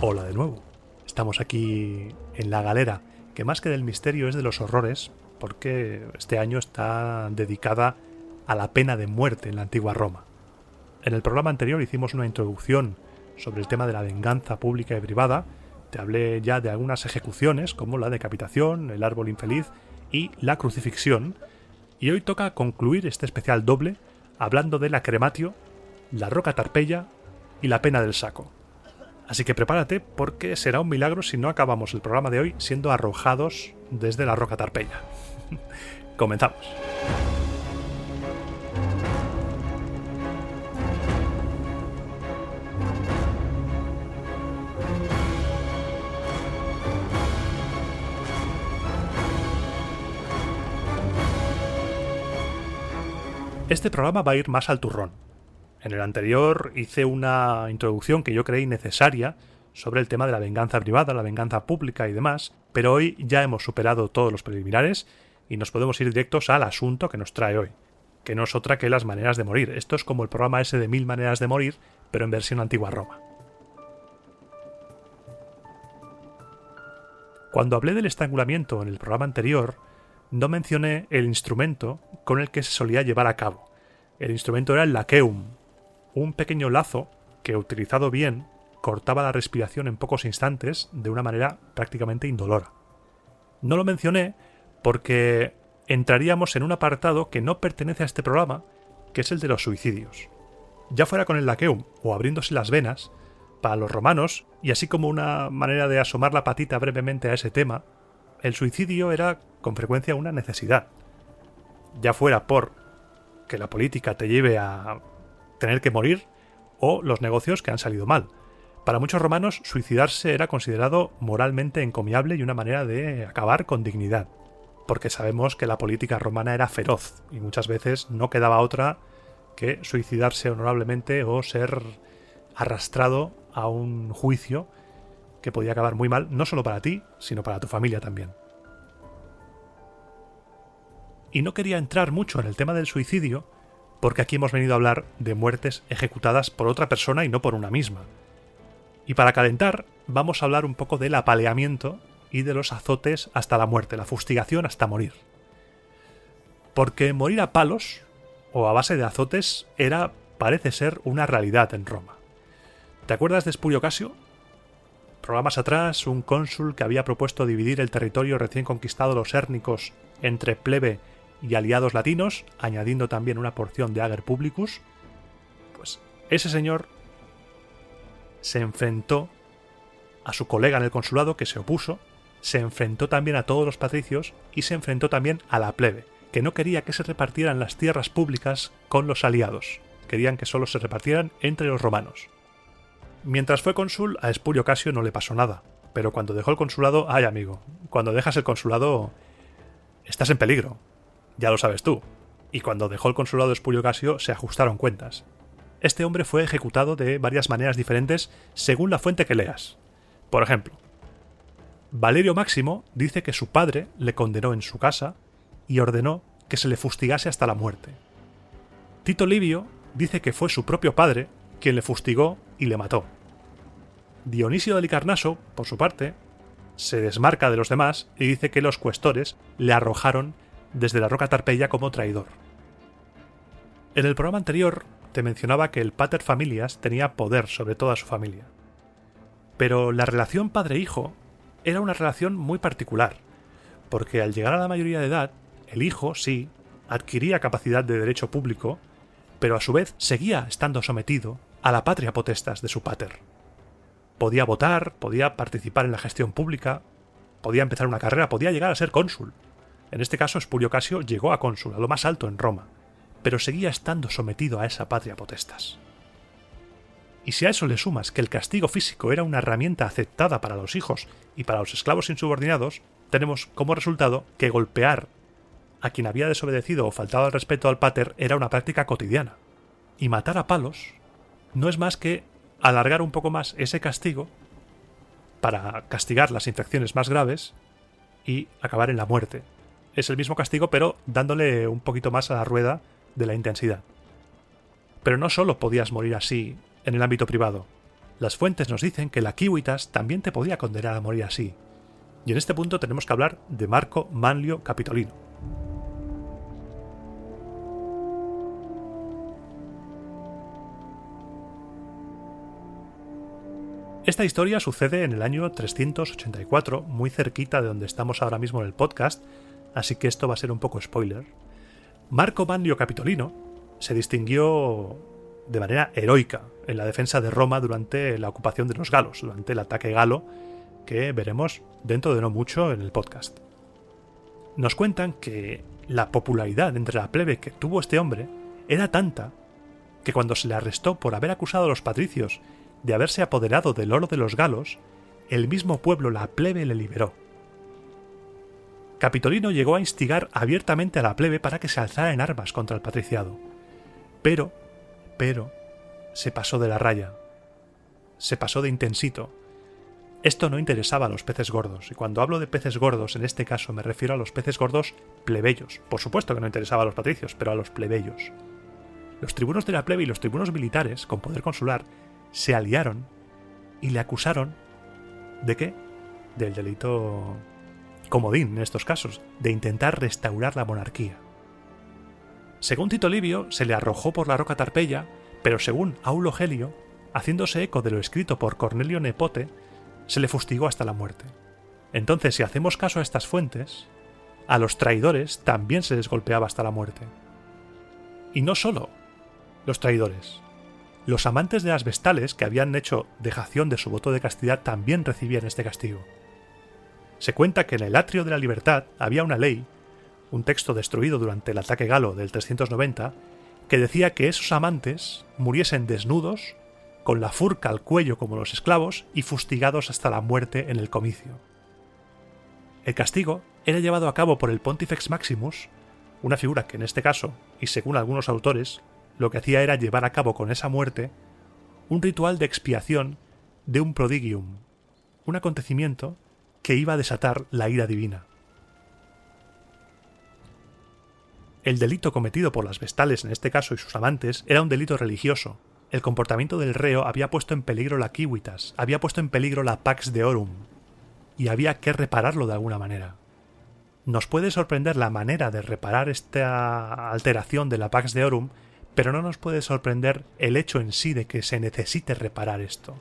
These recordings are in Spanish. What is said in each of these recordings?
Hola de nuevo. Estamos aquí en la galera, que más que del misterio es de los horrores, porque este año está dedicada a la pena de muerte en la antigua Roma. En el programa anterior hicimos una introducción sobre el tema de la venganza pública y privada. Te hablé ya de algunas ejecuciones, como la decapitación, el árbol infeliz y la crucifixión. Y hoy toca concluir este especial doble hablando de la crematio, la roca tarpeya y la pena del saco. Así que prepárate porque será un milagro si no acabamos el programa de hoy siendo arrojados desde la roca tarpeya. Comenzamos. Este programa va a ir más al turrón. En el anterior hice una introducción que yo creí necesaria sobre el tema de la venganza privada, la venganza pública y demás, pero hoy ya hemos superado todos los preliminares y nos podemos ir directos al asunto que nos trae hoy, que no es otra que las maneras de morir. Esto es como el programa ese de 1000 maneras de morir, pero en versión antigua Roma. Cuando hablé del estrangulamiento en el programa anterior, no mencioné el instrumento con el que se solía llevar a cabo. El instrumento era el laqueum, un pequeño lazo que, utilizado bien, cortaba la respiración en pocos instantes de una manera prácticamente indolora. No lo mencioné porque entraríamos en un apartado que no pertenece a este programa, que es el de los suicidios. Ya fuera con el laqueum o abriéndose las venas, para los romanos, y así como una manera de asomar la patita brevemente a ese tema, el suicidio era con frecuencia una necesidad. Ya fuera por que la política te lleve a tener que morir o los negocios que han salido mal. Para muchos romanos, suicidarse era considerado moralmente encomiable y una manera de acabar con dignidad, porque sabemos que la política romana era feroz y muchas veces no quedaba otra que suicidarse honorablemente o ser arrastrado a un juicio que podía acabar muy mal, no solo para ti, sino para tu familia también. Y no quería entrar mucho en el tema del suicidio, porque aquí hemos venido a hablar de muertes ejecutadas por otra persona y no por una misma. Y para calentar, vamos a hablar un poco del apaleamiento y de los azotes hasta la muerte, la fustigación hasta morir. Porque morir a palos, o a base de azotes, parece ser una realidad en Roma. ¿Te acuerdas de Espurio Casio? Programas atrás, un cónsul que había propuesto dividir el territorio recién conquistado de los hérnicos entre plebe y aliados latinos, añadiendo también una porción de ager publicus. Pues ese señor se enfrentó a su colega en el consulado, que se opuso, se enfrentó también a todos los patricios y se enfrentó también a la plebe, que no quería que se repartieran las tierras públicas con los aliados, querían que solo se repartieran entre los romanos. Mientras fue cónsul, a Espurio Casio no le pasó nada, pero cuando dejó el consulado, ¡ay amigo! Cuando dejas el consulado, estás en peligro. Ya lo sabes tú. Y cuando dejó el consulado de Espurio Casio, se ajustaron cuentas. Este hombre fue ejecutado de varias maneras diferentes según la fuente que leas. Por ejemplo, Valerio Máximo dice que su padre le condenó en su casa y ordenó que se le fustigase hasta la muerte. Tito Livio dice que fue su propio padre quien le fustigó y le mató. Dionisio de Halicarnaso, por su parte, se desmarca de los demás y dice que los cuestores le arrojaron desde la roca tarpeya como traidor. En el programa anterior te mencionaba que el pater familias tenía poder sobre toda su familia. Pero la relación padre-hijo era una relación muy particular, porque al llegar a la mayoría de edad, el hijo, sí, adquiría capacidad de derecho público, pero a su vez seguía estando sometido a la patria potestas de su pater. Podía votar, podía participar en la gestión pública, podía empezar una carrera, podía llegar a ser cónsul. En este caso, Espurio Casio llegó a cónsul, a lo más alto en Roma, pero seguía estando sometido a esa patria potestas. Y si a eso le sumas que el castigo físico era una herramienta aceptada para los hijos y para los esclavos insubordinados, tenemos como resultado que golpear a quien había desobedecido o faltado al respeto al pater era una práctica cotidiana. Y matar a palos no es más que alargar un poco más ese castigo para castigar las infracciones más graves y acabar en la muerte. Es el mismo castigo, pero dándole un poquito más a la rueda de la intensidad. Pero no solo podías morir así en el ámbito privado. Las fuentes nos dicen que la Civitas también te podía condenar a morir así. Y en este punto tenemos que hablar de Marco Manlio Capitolino. Esta historia sucede en el año 384, muy cerquita de donde estamos ahora mismo en el podcast, así que esto va a ser un poco spoiler. Marco Manlio Capitolino se distinguió de manera heroica en la defensa de Roma durante la ocupación de los galos, durante el ataque galo, que veremos dentro de no mucho en el podcast. Nos cuentan que la popularidad entre la plebe que tuvo este hombre era tanta que cuando se le arrestó por haber acusado a los patricios de haberse apoderado del oro de los galos, el mismo pueblo, la plebe, le liberó. Capitolino llegó a instigar abiertamente a la plebe para que se alzara en armas contra el patriciado. Pero, se pasó de la raya. Se pasó de intensito. Esto no interesaba a los peces gordos, y cuando hablo de peces gordos, en este caso me refiero a los peces gordos plebeyos. Por supuesto que no interesaba a los patricios, pero a los plebeyos. Los tribunos de la plebe y los tribunos militares, con poder consular, se aliaron y le acusaron ¿de qué? Del delito comodín en estos casos, de intentar restaurar la monarquía. Según Tito Livio, se le arrojó por la roca Tarpeia, pero según Aulo Gelio, haciéndose eco de lo escrito por Cornelio Nepote, se le fustigó hasta la muerte. Entonces, si hacemos caso a estas fuentes, a los traidores también se les golpeaba hasta la muerte. Y no solo los traidores. Los amantes de las vestales que habían hecho dejación de su voto de castidad también recibían este castigo. Se cuenta que en el Atrio de la Libertad había una ley, un texto destruido durante el ataque galo del 390, que decía que esos amantes muriesen desnudos, con la furca al cuello como los esclavos y fustigados hasta la muerte en el comicio. El castigo era llevado a cabo por el Pontifex Maximus, una figura que en este caso, y según algunos autores, lo que hacía era llevar a cabo con esa muerte un ritual de expiación de un prodigium, un acontecimiento que iba a desatar la ira divina. El delito cometido por las vestales en este caso y sus amantes era un delito religioso. El comportamiento del reo había puesto en peligro la Civitas, había puesto en peligro la Pax Deorum, y había que repararlo de alguna manera. Nos puede sorprender la manera de reparar esta alteración de la Pax Deorum, pero no nos puede sorprender el hecho en sí de que se necesite reparar esto.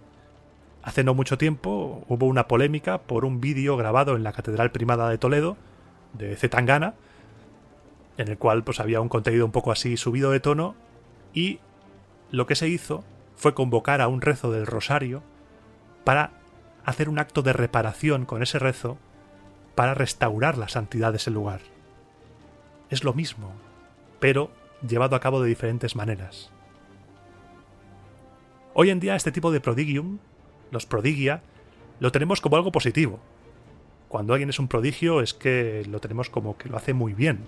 Hace no mucho tiempo hubo una polémica por un vídeo grabado en la Catedral Primada de Toledo, de Zetangana, en el cual pues había un contenido un poco así subido de tono, y lo que se hizo fue convocar a un rezo del Rosario para hacer un acto de reparación con ese rezo para restaurar la santidad de ese lugar. Es lo mismo, pero llevado a cabo de diferentes maneras. Hoy en día este tipo de prodigium, los prodigia, lo tenemos como algo positivo. Cuando alguien es un prodigio es que lo tenemos como que lo hace muy bien.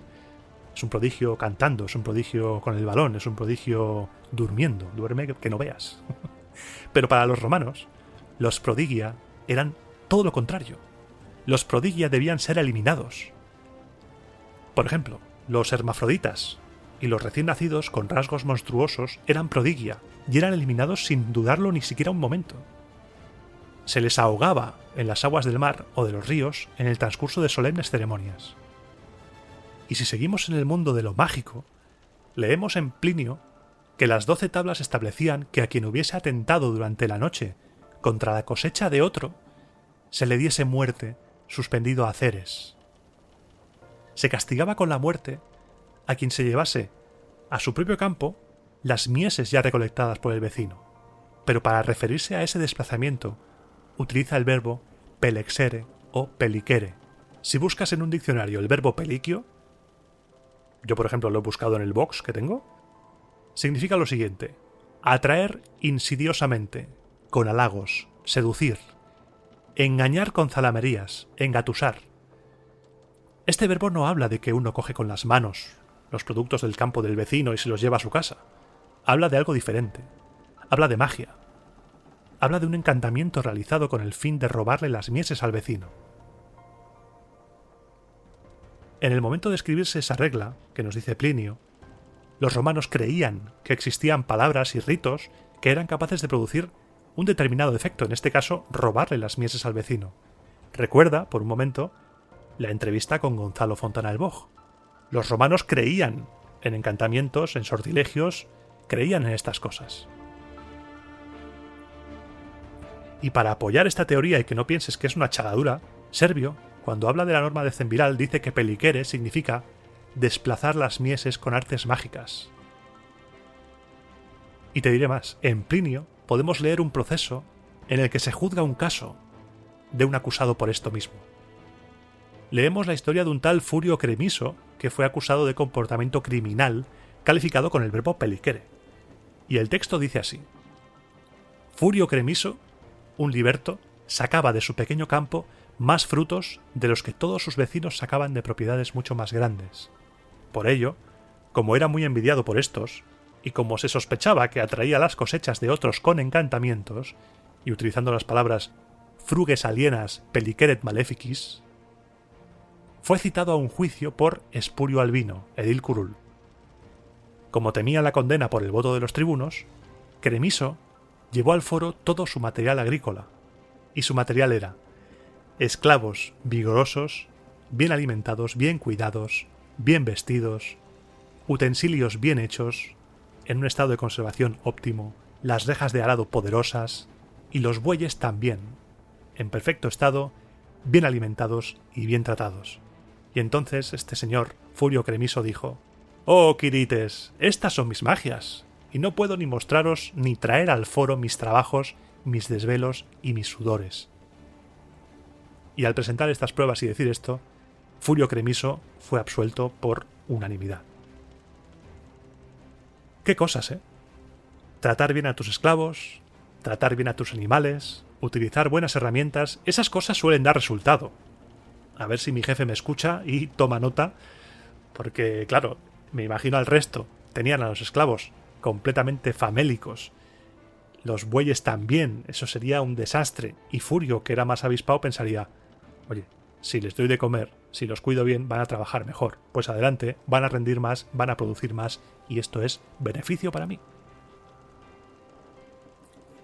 Es un prodigio cantando, es un prodigio con el balón, es un prodigio durmiendo, duerme que no veas. Pero para los romanos, los prodigia eran todo lo contrario. Los prodigia debían ser eliminados. Por ejemplo, los hermafroditas y los recién nacidos con rasgos monstruosos eran prodigia y eran eliminados sin dudarlo ni siquiera un momento. Se les ahogaba en las aguas del mar o de los ríos en el transcurso de solemnes ceremonias. Y si seguimos en el mundo de lo mágico, leemos en Plinio que las 12 tablas establecían que a quien hubiese atentado durante la noche contra la cosecha de otro, se le diese muerte suspendido a Ceres. Se castigaba con la muerte a quien se llevase a su propio campo las mieses ya recolectadas por el vecino, pero para referirse a ese desplazamiento utiliza el verbo pelexere o peliquere. Si buscas en un diccionario el verbo peliquio, yo por ejemplo lo he buscado en el box que tengo, significa lo siguiente: atraer insidiosamente, con halagos, seducir, engañar con zalamerías, engatusar. Este verbo no habla de que uno coge con las manos los productos del campo del vecino y se los lleva a su casa. Habla de algo diferente. Habla de magia. Habla de un encantamiento realizado con el fin de robarle las mieses al vecino. En el momento de escribirse esa regla, que nos dice Plinio, los romanos creían que existían palabras y ritos que eran capaces de producir un determinado defecto, en este caso, robarle las mieses al vecino. Recuerda, por un momento, la entrevista con Gonzalo Fontana el Boj. Los romanos creían en encantamientos, en sortilegios, creían en estas cosas. Y para apoyar esta teoría y que no pienses que es una chagadura, Servio, cuando habla de la norma de Zemviral, dice que pelicere significa desplazar las mieses con artes mágicas. Y te diré más, en Plinio podemos leer un proceso en el que se juzga un caso de un acusado por esto mismo. Leemos la historia de un tal Furio Cremiso que fue acusado de comportamiento criminal calificado con el verbo pelicere. Y el texto dice así: Furio Cremiso, un liberto, sacaba de su pequeño campo más frutos de los que todos sus vecinos sacaban de propiedades mucho más grandes. Por ello, como era muy envidiado por estos, y como se sospechaba que atraía las cosechas de otros con encantamientos, y utilizando las palabras fruges alienas peliceret maleficis, fue citado a un juicio por Espurio Albino, edil curul. Como temía la condena por el voto de los tribunos, Cremiso llevó al foro todo su material agrícola, y su material era esclavos vigorosos, bien alimentados, bien cuidados, bien vestidos, utensilios bien hechos, en un estado de conservación óptimo, las rejas de arado poderosas, y los bueyes también, en perfecto estado, bien alimentados y bien tratados. Y entonces este señor, Furio Cremiso, dijo: «Oh, Quirites, estas son mis magias, y no puedo ni mostraros ni traer al foro mis trabajos, mis desvelos y mis sudores». Y al presentar estas pruebas y decir esto, Furio Cremiso fue absuelto por unanimidad. ¿Qué cosas, eh? Tratar bien a tus esclavos, tratar bien a tus animales, utilizar buenas herramientas, esas cosas suelen dar resultado. A ver si mi jefe me escucha y toma nota, porque, claro, me imagino al resto. Tenían a los esclavos completamente famélicos. Los bueyes también, eso sería un desastre. Y Furio, que era más avispado, pensaría: oye, si les doy de comer, si los cuido bien, van a trabajar mejor. Pues adelante, van a rendir más, van a producir más, y esto es beneficio para mí.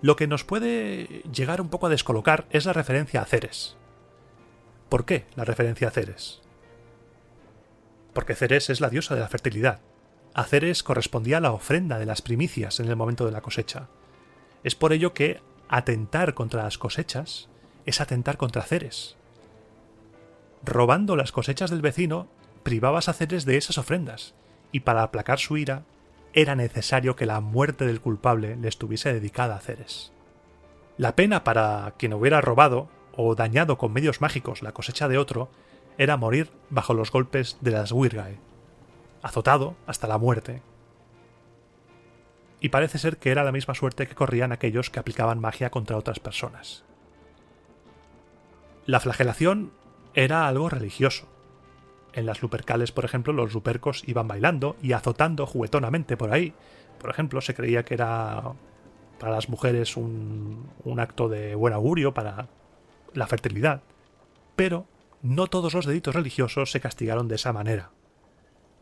Lo que nos puede llegar un poco a descolocar es la referencia a Ceres. ¿Por qué la referencia a Ceres? Porque Ceres es la diosa de la fertilidad. A Ceres correspondía la ofrenda de las primicias en el momento de la cosecha. Es por ello que atentar contra las cosechas es atentar contra Ceres. Robando las cosechas del vecino, privabas a Ceres de esas ofrendas, y para aplacar su ira, era necesario que la muerte del culpable le estuviese dedicada a Ceres. La pena para quien hubiera robado o dañado con medios mágicos la cosecha de otro era morir bajo los golpes de las Virgae, azotado hasta la muerte. Y parece ser que era la misma suerte que corrían aquellos que aplicaban magia contra otras personas. La flagelación era algo religioso. En las Lupercales, por ejemplo, los lupercos iban bailando y azotando juguetonamente por ahí. Por ejemplo, se creía que era para las mujeres un acto de buen augurio para la fertilidad. Pero no todos los delitos religiosos se castigaron de esa manera.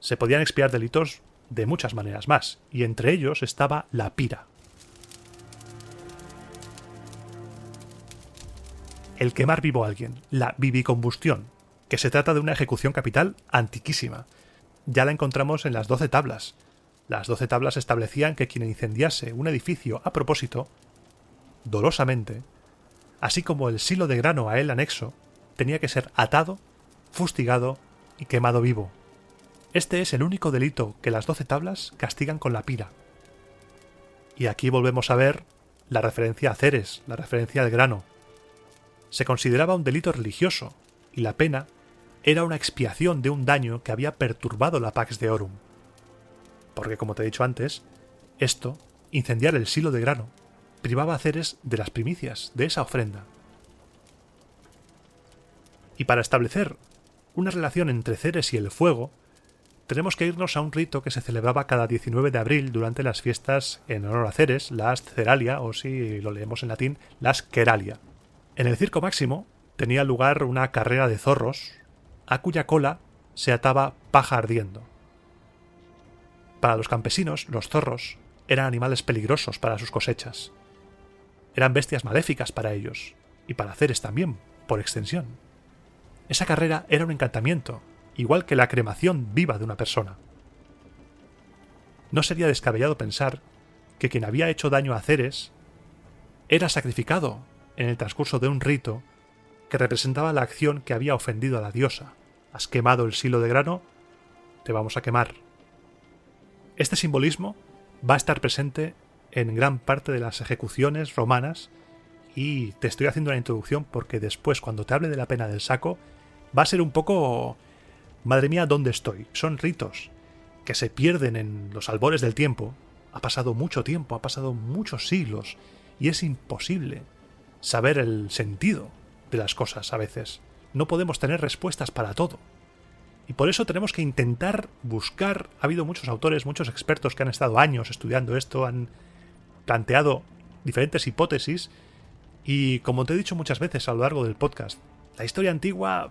Se podían expiar delitos de muchas maneras más, y entre ellos estaba la pira. El quemar vivo a alguien, la vivicombustión, que se trata de una ejecución capital antiquísima. Ya la encontramos en las 12 tablas. Las 12 tablas establecían que quien incendiase un edificio a propósito, dolosamente, así como el silo de grano a él anexo, tenía que ser atado, fustigado y quemado vivo. Este es el único delito que las 12 tablas castigan con la pira. Y aquí volvemos a ver la referencia a Ceres, la referencia al grano. Se consideraba un delito religioso, y la pena era una expiación de un daño que había perturbado la Pax Deorum. Porque, como te he dicho antes, esto, incendiar el silo de grano, privaba a Ceres de las primicias, de esa ofrenda. Y para establecer una relación entre Ceres y el fuego, tenemos que irnos a un rito que se celebraba cada 19 de abril durante las fiestas en honor a Ceres, las Ceralia, o si lo leemos en latín, las Queralia. En el Circo Máximo tenía lugar una carrera de zorros, a cuya cola se ataba paja ardiendo. Para los campesinos, los zorros eran animales peligrosos para sus cosechas. Eran bestias maléficas para ellos, y para Ceres también, por extensión. Esa carrera era un encantamiento, igual que la cremación viva de una persona. No sería descabellado pensar que quien había hecho daño a Ceres era sacrificado en el transcurso de un rito que representaba la acción que había ofendido a la diosa. Has quemado el silo de grano, te vamos a quemar. Este simbolismo va a estar presente en gran parte de las ejecuciones romanas, y te estoy haciendo una introducción porque después, cuando te hable de la pena del saco, va a ser un poco... Madre mía, ¿dónde estoy? Son ritos que se pierden en los albores del tiempo. Ha pasado mucho tiempo, ha pasado muchos siglos, y es imposible saber el sentido de las cosas a veces. No podemos tener respuestas para todo. Y por eso tenemos que intentar buscar... Ha habido muchos autores, muchos expertos que han estado años estudiando esto, han planteado diferentes hipótesis, y como te he dicho muchas veces a lo largo del podcast, la historia antigua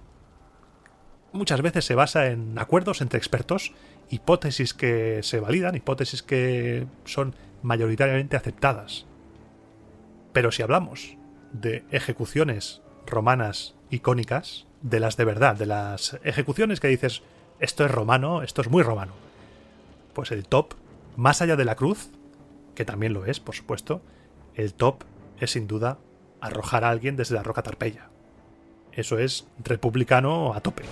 muchas veces se basa en acuerdos entre expertos, hipótesis que se validan, hipótesis que son mayoritariamente aceptadas. Pero si hablamos de ejecuciones romanas icónicas, de las de verdad, de las ejecuciones que dices, esto es romano, esto es muy romano, pues el top, más allá de la cruz, que también lo es, por supuesto, el top es sin duda arrojar a alguien desde la roca Tarpeya. Eso es republicano a tope.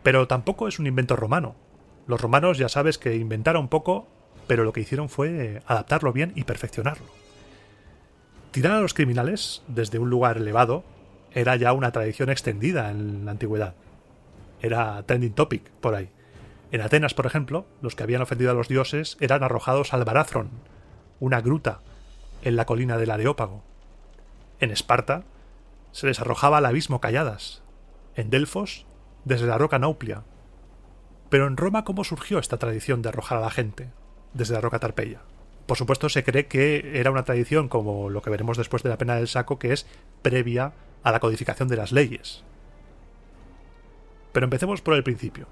Pero tampoco es un invento romano. Los romanos ya sabes que inventaron poco, pero lo que hicieron fue adaptarlo bien y perfeccionarlo. Tirar a los criminales desde un lugar elevado era ya una tradición extendida en la antigüedad. Era trending topic por ahí. En Atenas, por ejemplo, los que habían ofendido a los dioses eran arrojados al Baráthron, una gruta en la colina del Areópago. En Esparta se les arrojaba al abismo Calladas. En Delfos, desde la roca Nauplia. Pero en Roma, ¿cómo surgió esta tradición de arrojar a la gente desde la roca Tarpeya? Por supuesto, se cree que era una tradición, como lo que veremos después de la pena del saco, que es previa a la codificación de las leyes. Pero empecemos por el principio.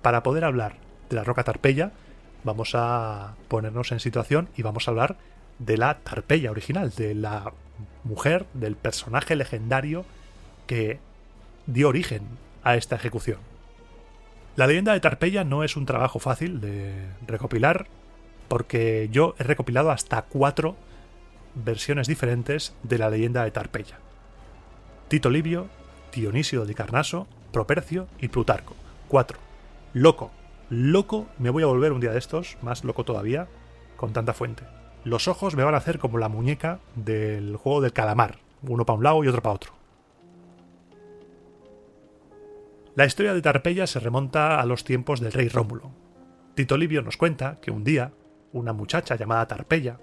Para poder hablar de la roca Tarpeya, vamos a ponernos en situación y vamos a hablar de la Tarpeya original, de la mujer, del personaje legendario que dio origen a esta ejecución. La leyenda de Tarpeya no es un trabajo fácil de recopilar, porque yo he recopilado hasta 4 versiones diferentes de la leyenda de Tarpeya. Tito Livio, Dionisio de Halicarnaso, Propercio y Plutarco. 4. Loco me voy a volver un día de estos, más loco todavía, con tanta fuente. Los ojos me van a hacer como la muñeca del juego del calamar, uno para un lado y otro para otro. La historia de Tarpeya se remonta a los tiempos del rey Rómulo. Tito Livio nos cuenta que un día, una muchacha llamada Tarpeya,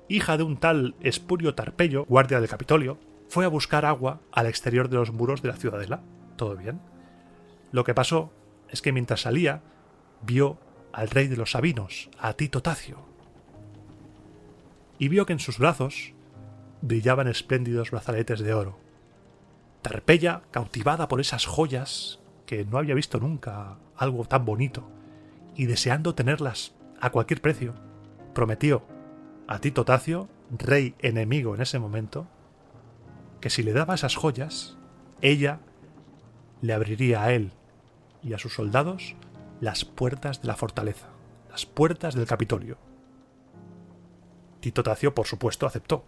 hija de un tal Espurio Tarpeyo, guardia del Capitolio, fue a buscar agua al exterior de los muros de la ciudadela. ¿Todo bien? Lo que pasó es que mientras salía, vio al rey de los Sabinos, a Tito Tacio, y vio que en sus brazos brillaban espléndidos brazaletes de oro. Tarpeya, cautivada por esas joyas, que no había visto nunca algo tan bonito, y deseando tenerlas a cualquier precio, prometió a Tito Tacio, rey enemigo en ese momento, que si le daba esas joyas, ella le abriría a él y a sus soldados las puertas de la fortaleza, las puertas del Capitolio. Tito Tacio, por supuesto, aceptó.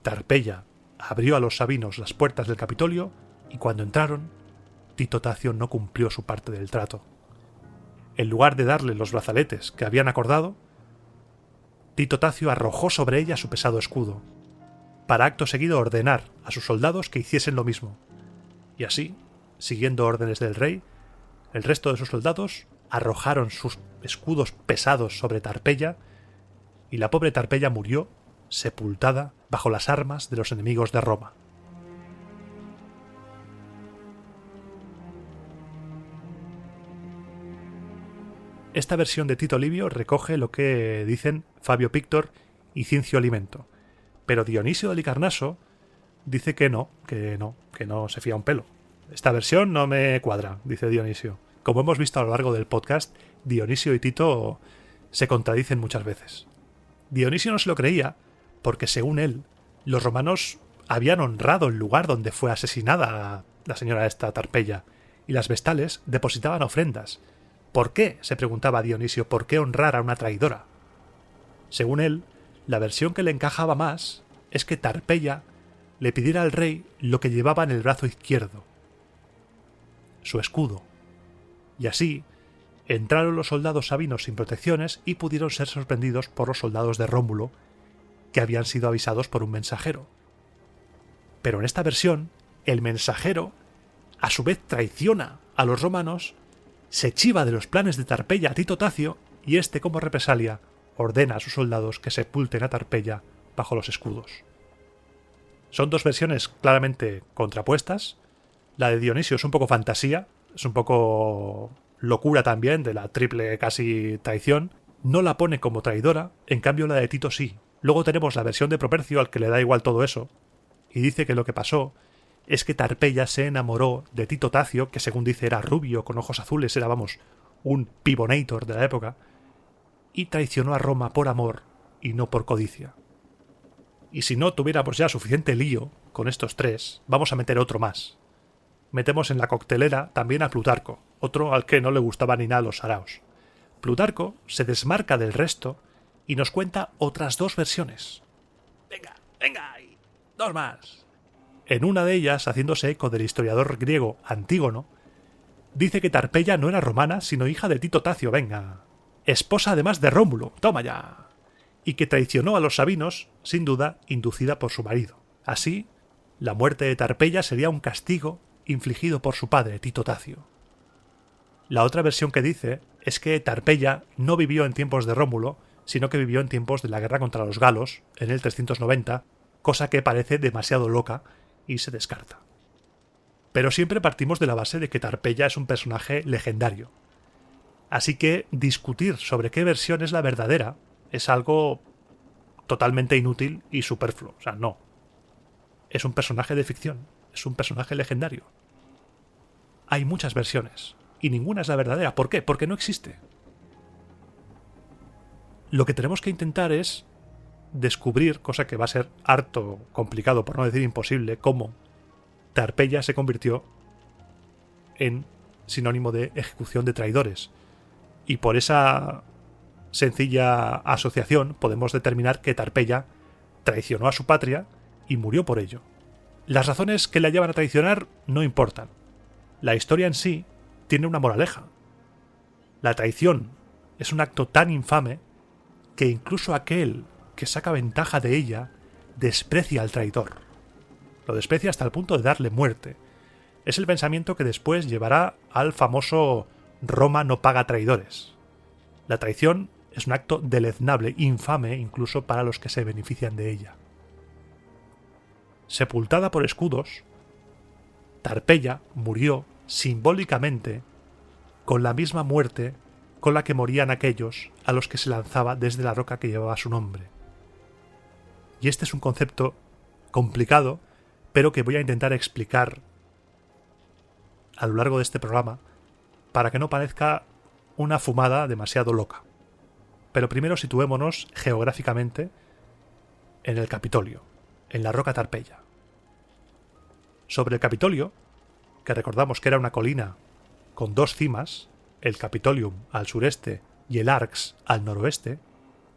Tarpeya abrió a los sabinos las puertas del Capitolio, y cuando entraron, Tito Tacio no cumplió su parte del trato. En lugar de darle los brazaletes que habían acordado, Tito Tacio arrojó sobre ella su pesado escudo, para acto seguido ordenar a sus soldados que hiciesen lo mismo. Y así, siguiendo órdenes del rey, el resto de sus soldados arrojaron sus escudos pesados sobre Tarpeya, y la pobre Tarpeya murió sepultada bajo las armas de los enemigos de Roma. Esta versión de Tito Livio recoge lo que dicen Fabio Pictor y Cincio Alimento, pero Dionisio de Halicarnaso dice que no se fía un pelo. Esta versión no me cuadra, dice Dionisio. Como hemos visto a lo largo del podcast, Dionisio y Tito se contradicen muchas veces. Dionisio no se lo creía porque, según él, los romanos habían honrado el lugar donde fue asesinada la señora esta Tarpeia, y las vestales depositaban ofrendas. ¿Por qué?, se preguntaba Dionisio, ¿por qué honrar a una traidora? Según él, la versión que le encajaba más es que Tarpeia le pidiera al rey lo que llevaba en el brazo izquierdo, su escudo, y así entraron los soldados sabinos sin protecciones y pudieron ser sorprendidos por los soldados de Rómulo, que habían sido avisados por un mensajero. Pero en esta versión, el mensajero a su vez traiciona a los romanos, se chiva de los planes de Tarpeia a Tito Tacio, y este, como represalia, ordena a sus soldados que sepulten a Tarpeia bajo los escudos. Son dos versiones claramente contrapuestas. La de Dionisio es un poco fantasía, es un poco locura también, de la triple casi traición. No la pone como traidora, en cambio la de Tito sí. Luego tenemos la versión de Propercio, al que le da igual todo eso, y dice que lo que pasó es que Tarpeia se enamoró de Tito Tacio, que según dice era rubio, con ojos azules, era, vamos, un pibonator de la época, y traicionó a Roma por amor y no por codicia. Y si no tuviéramos ya suficiente lío con estos tres, vamos a meter otro más. Metemos en la coctelera también a Plutarco, otro al que no le gustaba ni nada los saraos. Plutarco se desmarca del resto y nos cuenta otras dos versiones. Venga, y dos más. En una de ellas, haciéndose eco del historiador griego Antígono, dice que Tarpeia no era romana, sino hija de Tito Tacio, esposa además de Rómulo, toma ya, y que traicionó a los sabinos, sin duda, inducida por su marido. Así, la muerte de Tarpeia sería un castigo infligido por su padre, Tito Tacio. La otra versión que dice es que Tarpeia no vivió en tiempos de Rómulo, sino que vivió en tiempos de la guerra contra los galos, en el 390, cosa que parece demasiado loca y se descarta. Pero siempre partimos de la base de que Tarpeia es un personaje legendario. Así que discutir sobre qué versión es la verdadera es algo totalmente inútil y superfluo. O sea, no. Es un personaje de ficción, es un personaje legendario. Hay muchas versiones, y ninguna es la verdadera. ¿Por qué? Porque no existe. Lo que tenemos que intentar es descubrir, cosa que va a ser harto complicado, por no decir imposible, cómo Tarpeia se convirtió en sinónimo de ejecución de traidores. Y por esa sencilla asociación podemos determinar que Tarpeia traicionó a su patria y murió por ello. Las razones que la llevan a traicionar no importan. La historia en sí tiene una moraleja. La traición es un acto tan infame que incluso aquel que saca ventaja de ella desprecia al traidor. Lo desprecia hasta el punto de darle muerte. Es el pensamiento que después llevará al famoso Roma no paga traidores. La traición es un acto deleznable, infame incluso para los que se benefician de ella. Sepultada por escudos, Tarpeia murió simbólicamente con la misma muerte con la que morían aquellos a los que se lanzaba desde la roca que llevaba su nombre. Y este es un concepto complicado, pero que voy a intentar explicar a lo largo de este programa para que no parezca una fumada demasiado loca. Pero primero situémonos geográficamente en el Capitolio, en la roca Tarpeia. Sobre el Capitolio, que recordamos que era una colina con dos cimas, el Capitolium al sureste y el Arx al noroeste,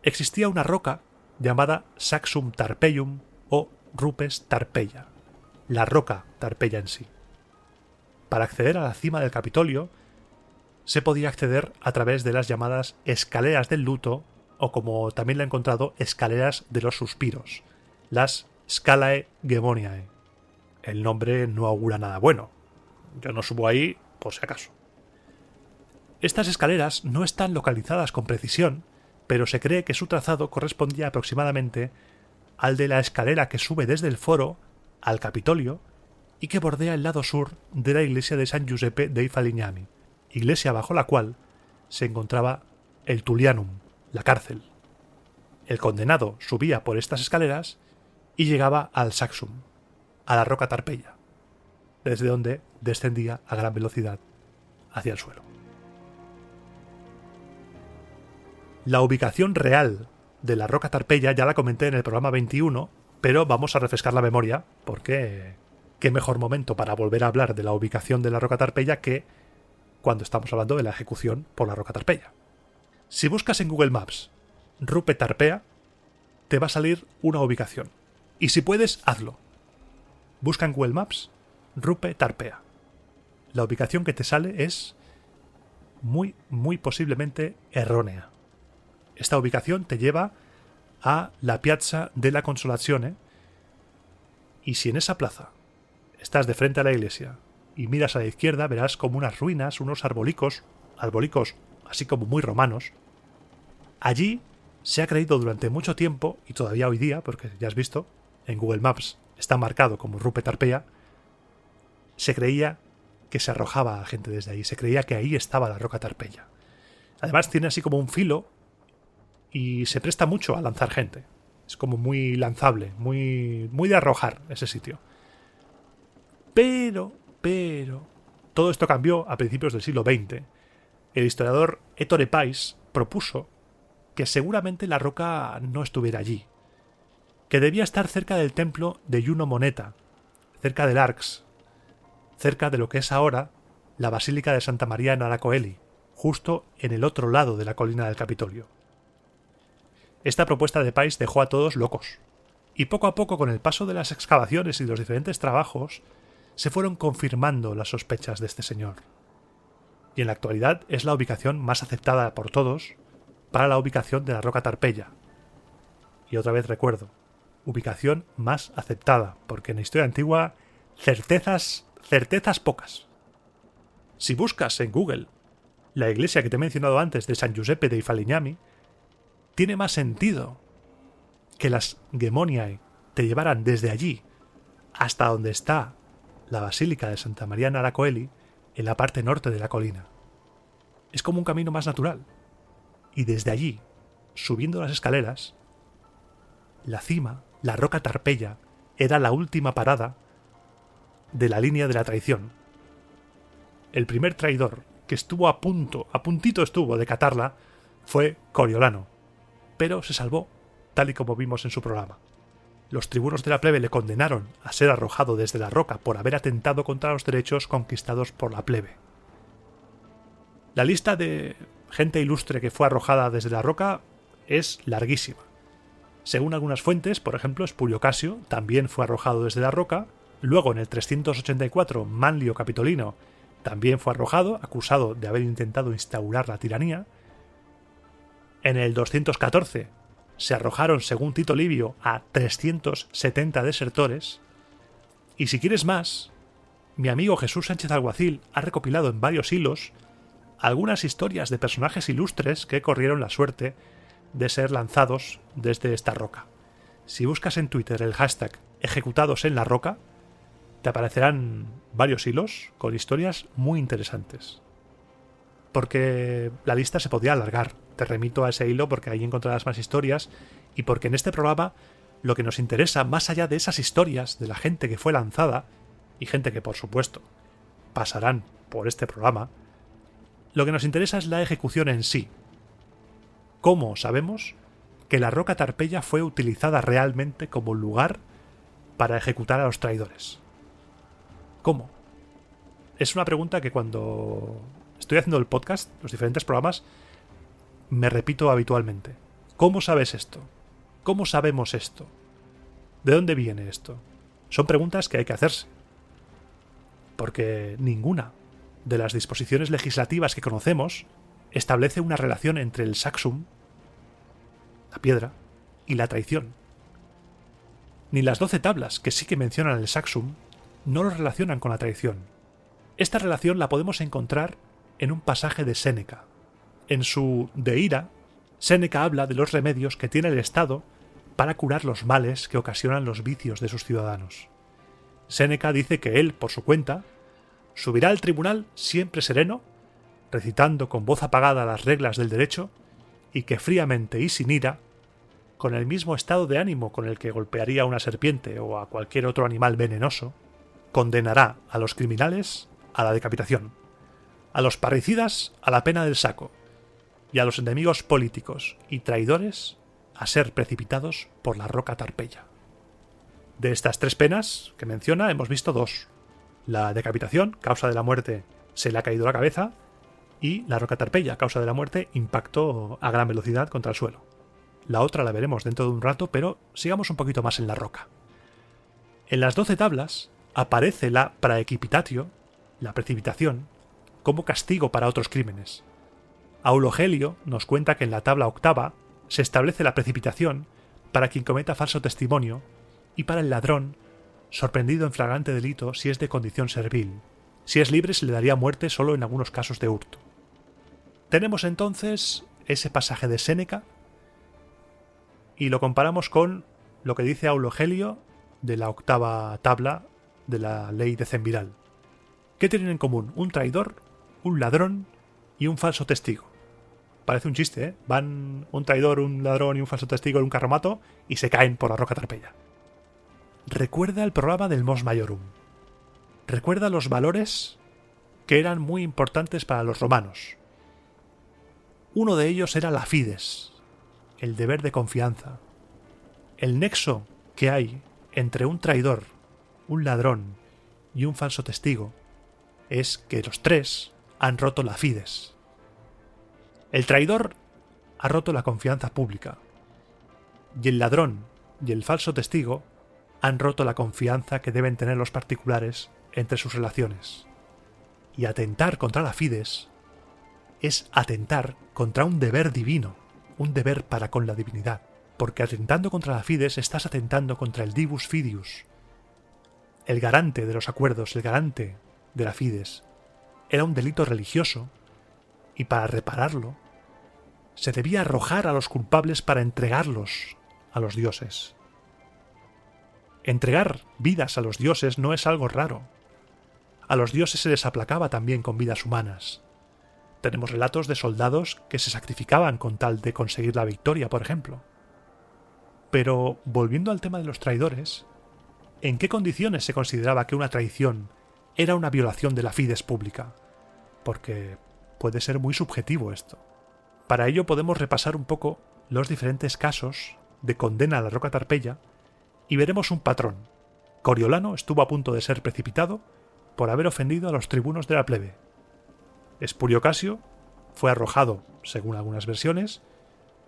existía una roca llamada Saxum Tarpeium o Rupes Tarpeia, la roca Tarpeia en sí. Para acceder a la cima del Capitolio se podía acceder a través de las llamadas escaleras del luto, o como también lo he encontrado, escaleras de los suspiros, las Scalae Gemoniae. El nombre no augura nada bueno. Yo no subo ahí por si acaso. Estas escaleras no están localizadas con precisión, pero se cree que su trazado correspondía aproximadamente al de la escalera que sube desde el foro al Capitolio y que bordea el lado sur de la iglesia de San Giuseppe dei Falignani, iglesia bajo la cual se encontraba el Tullianum, la cárcel. El condenado subía por estas escaleras y llegaba al Saxum, a la roca Tarpeia, desde donde descendía a gran velocidad hacia el suelo. La ubicación real de la roca Tarpeya ya la comenté en el programa 21, pero vamos a refrescar la memoria porque qué mejor momento para volver a hablar de la ubicación de la roca Tarpeya que cuando estamos hablando de la ejecución por la roca Tarpeya. Si buscas en Google Maps Rupe Tarpea, te va a salir una ubicación. Y si puedes, hazlo. Busca en Google Maps Rupe Tarpea. La ubicación que te sale es muy posiblemente errónea. Esta ubicación te lleva a la Piazza della Consolazione, y si en esa plaza estás de frente a la iglesia y miras a la izquierda, verás como unas ruinas, unos arbolicos así como muy romanos. Allí se ha creído durante mucho tiempo, y todavía hoy día, porque ya has visto, en Google Maps está marcado como Rupe Tarpea, se creía que se arrojaba a gente desde ahí, se creía que ahí estaba la roca Tarpeya. Además tiene así como un filo y se presta mucho a lanzar gente. Es como muy lanzable, muy de arrojar ese sitio. Pero, todo esto cambió a principios del siglo XX. El historiador Ettore Pais propuso que seguramente la roca no estuviera allí, que debía estar cerca del templo de Juno Moneta, cerca del Arx, cerca de lo que es ahora la Basílica de Santa María in Ara Coeli, justo en el otro lado de la colina del Capitolio. Esta propuesta de Pais dejó a todos locos, y poco a poco, con el paso de las excavaciones y los diferentes trabajos, se fueron confirmando las sospechas de este señor. Y en la actualidad es la ubicación más aceptada por todos para la ubicación de la roca Tarpeya. Y otra vez recuerdo, ubicación más aceptada, porque en la historia antigua certezas pocas. Si buscas en Google la iglesia que te he mencionado antes de San Giuseppe dei Falegnami, tiene más sentido que las Gemoniae te llevaran desde allí hasta donde está la Basílica de Santa María in Ara Coeli, en la parte norte de la colina. Es como un camino más natural. Y desde allí, subiendo las escaleras, la cima, la roca Tarpeya, era la última parada de la línea de la traición. El primer traidor que estuvo a puntito estuvo de catarla, fue Coriolano, pero se salvó, tal y como vimos en su programa. Los tribunos de la plebe le condenaron a ser arrojado desde la roca por haber atentado contra los derechos conquistados por la plebe. La lista de gente ilustre que fue arrojada desde la roca es larguísima. Según algunas fuentes, por ejemplo, Espurio Casio también fue arrojado desde la roca. Luego, en el 384, Manlio Capitolino también fue arrojado, acusado de haber intentado instaurar la tiranía. En el 214 se arrojaron, según Tito Livio, a 370 desertores. Y si quieres más, mi amigo Jesús Sánchez Alguacil ha recopilado en varios hilos algunas historias de personajes ilustres que corrieron la suerte de ser lanzados desde esta roca. Si buscas en Twitter el hashtag ejecutados en la roca, te aparecerán varios hilos con historias muy interesantes. Porque la lista se podía alargar. Te remito a ese hilo porque ahí encontrarás más historias, y porque en este programa lo que nos interesa, más allá de esas historias de la gente que fue lanzada, y gente que por supuesto pasarán por este programa, lo que nos interesa es la ejecución en sí. ¿Cómo sabemos que la roca Tarpeya fue utilizada realmente como lugar para ejecutar a los traidores? ¿Cómo? Es una pregunta que cuando estoy haciendo el podcast, los diferentes programas, me repito habitualmente. ¿Cómo sabes esto? ¿Cómo sabemos esto? ¿De dónde viene esto? Son preguntas que hay que hacerse. Porque ninguna de las disposiciones legislativas que conocemos establece una relación entre el saxum, la piedra, y la traición. Ni las 12 tablas que sí que mencionan el saxum no lo relacionan con la traición. Esta relación la podemos encontrar en un pasaje de Séneca. En su De Ira, Séneca habla de los remedios que tiene el Estado para curar los males que ocasionan los vicios de sus ciudadanos. Séneca dice que él, por su cuenta, subirá al tribunal siempre sereno, recitando con voz apagada las reglas del derecho, y que fríamente y sin ira, con el mismo estado de ánimo con el que golpearía a una serpiente o a cualquier otro animal venenoso, condenará a los criminales a la decapitación, a los parricidas a la pena del saco, y a los enemigos políticos y traidores a ser precipitados por la roca Tarpeya. De estas 3 penas que menciona hemos visto 2. La decapitación, causa de la muerte, se le ha caído la cabeza, y la roca Tarpeya, causa de la muerte, impacto a gran velocidad contra el suelo. La otra la veremos dentro de un rato, pero sigamos un poquito más en la roca. En las 12 tablas aparece la praecipitatio, la precipitación, como castigo para otros crímenes. Aulo Gelio nos cuenta que en la tabla 8 se establece la precipitación para quien cometa falso testimonio y para el ladrón sorprendido en flagrante delito si es de condición servil. Si es libre se le daría muerte solo en algunos casos de hurto. Tenemos entonces ese pasaje de Séneca y lo comparamos con lo que dice Aulo Gelio de la 8ª tabla de la ley decemviral. ¿Qué tienen en común? Un traidor, un ladrón y un falso testigo. Parece un chiste, ¿eh? Van un traidor, un ladrón y un falso testigo en un carromato y se caen por la roca Tarpeya. Recuerda el programa del Mos Maiorum. Recuerda los valores que eran muy importantes para los romanos. Uno de ellos era la fides, el deber de confianza. El nexo que hay entre un traidor, un ladrón y un falso testigo es que los 3 han roto la fides. El traidor ha roto la confianza pública y el ladrón y el falso testigo han roto la confianza que deben tener los particulares entre sus relaciones. Y atentar contra la fides es atentar contra un deber divino, un deber para con la divinidad, porque atentando contra la fides estás atentando contra el divus fidius. El garante de los acuerdos, el garante de la fides, era un delito religioso, y para repararlo se debía arrojar a los culpables para entregarlos a los dioses. Entregar vidas a los dioses no es algo raro. A los dioses se les aplacaba también con vidas humanas. Tenemos relatos de soldados que se sacrificaban con tal de conseguir la victoria, por ejemplo. Pero, volviendo al tema de los traidores, ¿en qué condiciones se consideraba que una traición era una violación de la fides pública? Porque puede ser muy subjetivo esto. Para ello podemos repasar un poco los diferentes casos de condena a la roca Tarpeya y veremos un patrón. Coriolano estuvo a punto de ser precipitado por haber ofendido a los tribunos de la plebe. Espurio Casio fue arrojado, según algunas versiones,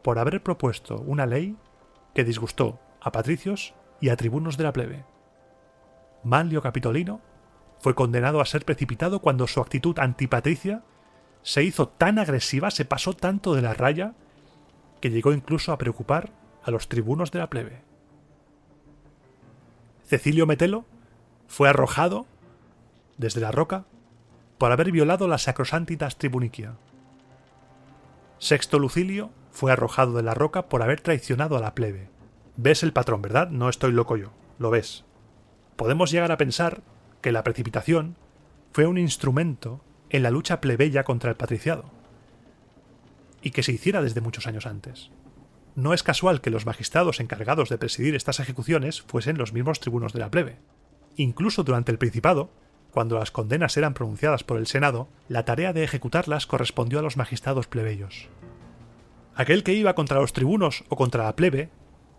por haber propuesto una ley que disgustó a patricios y a tribunos de la plebe. Manlio Capitolino fue condenado a ser precipitado cuando su actitud antipatricia se hizo tan agresiva, se pasó tanto de la raya, que llegó incluso a preocupar a los tribunos de la plebe. Cecilio Metelo fue arrojado desde la roca por haber violado la Sacrosantitas Tribunicia. Sexto Lucilio fue arrojado de la roca por haber traicionado a la plebe. Ves el patrón, ¿verdad? No estoy loco yo, lo ves. Podemos llegar a pensar que la precipitación fue un instrumento en la lucha plebeya contra el patriciado, y que se hiciera desde muchos años antes. No es casual que los magistrados encargados de presidir estas ejecuciones fuesen los mismos tribunos de la plebe. Incluso durante el Principado, cuando las condenas eran pronunciadas por el Senado, la tarea de ejecutarlas correspondió a los magistrados plebeyos. Aquel que iba contra los tribunos o contra la plebe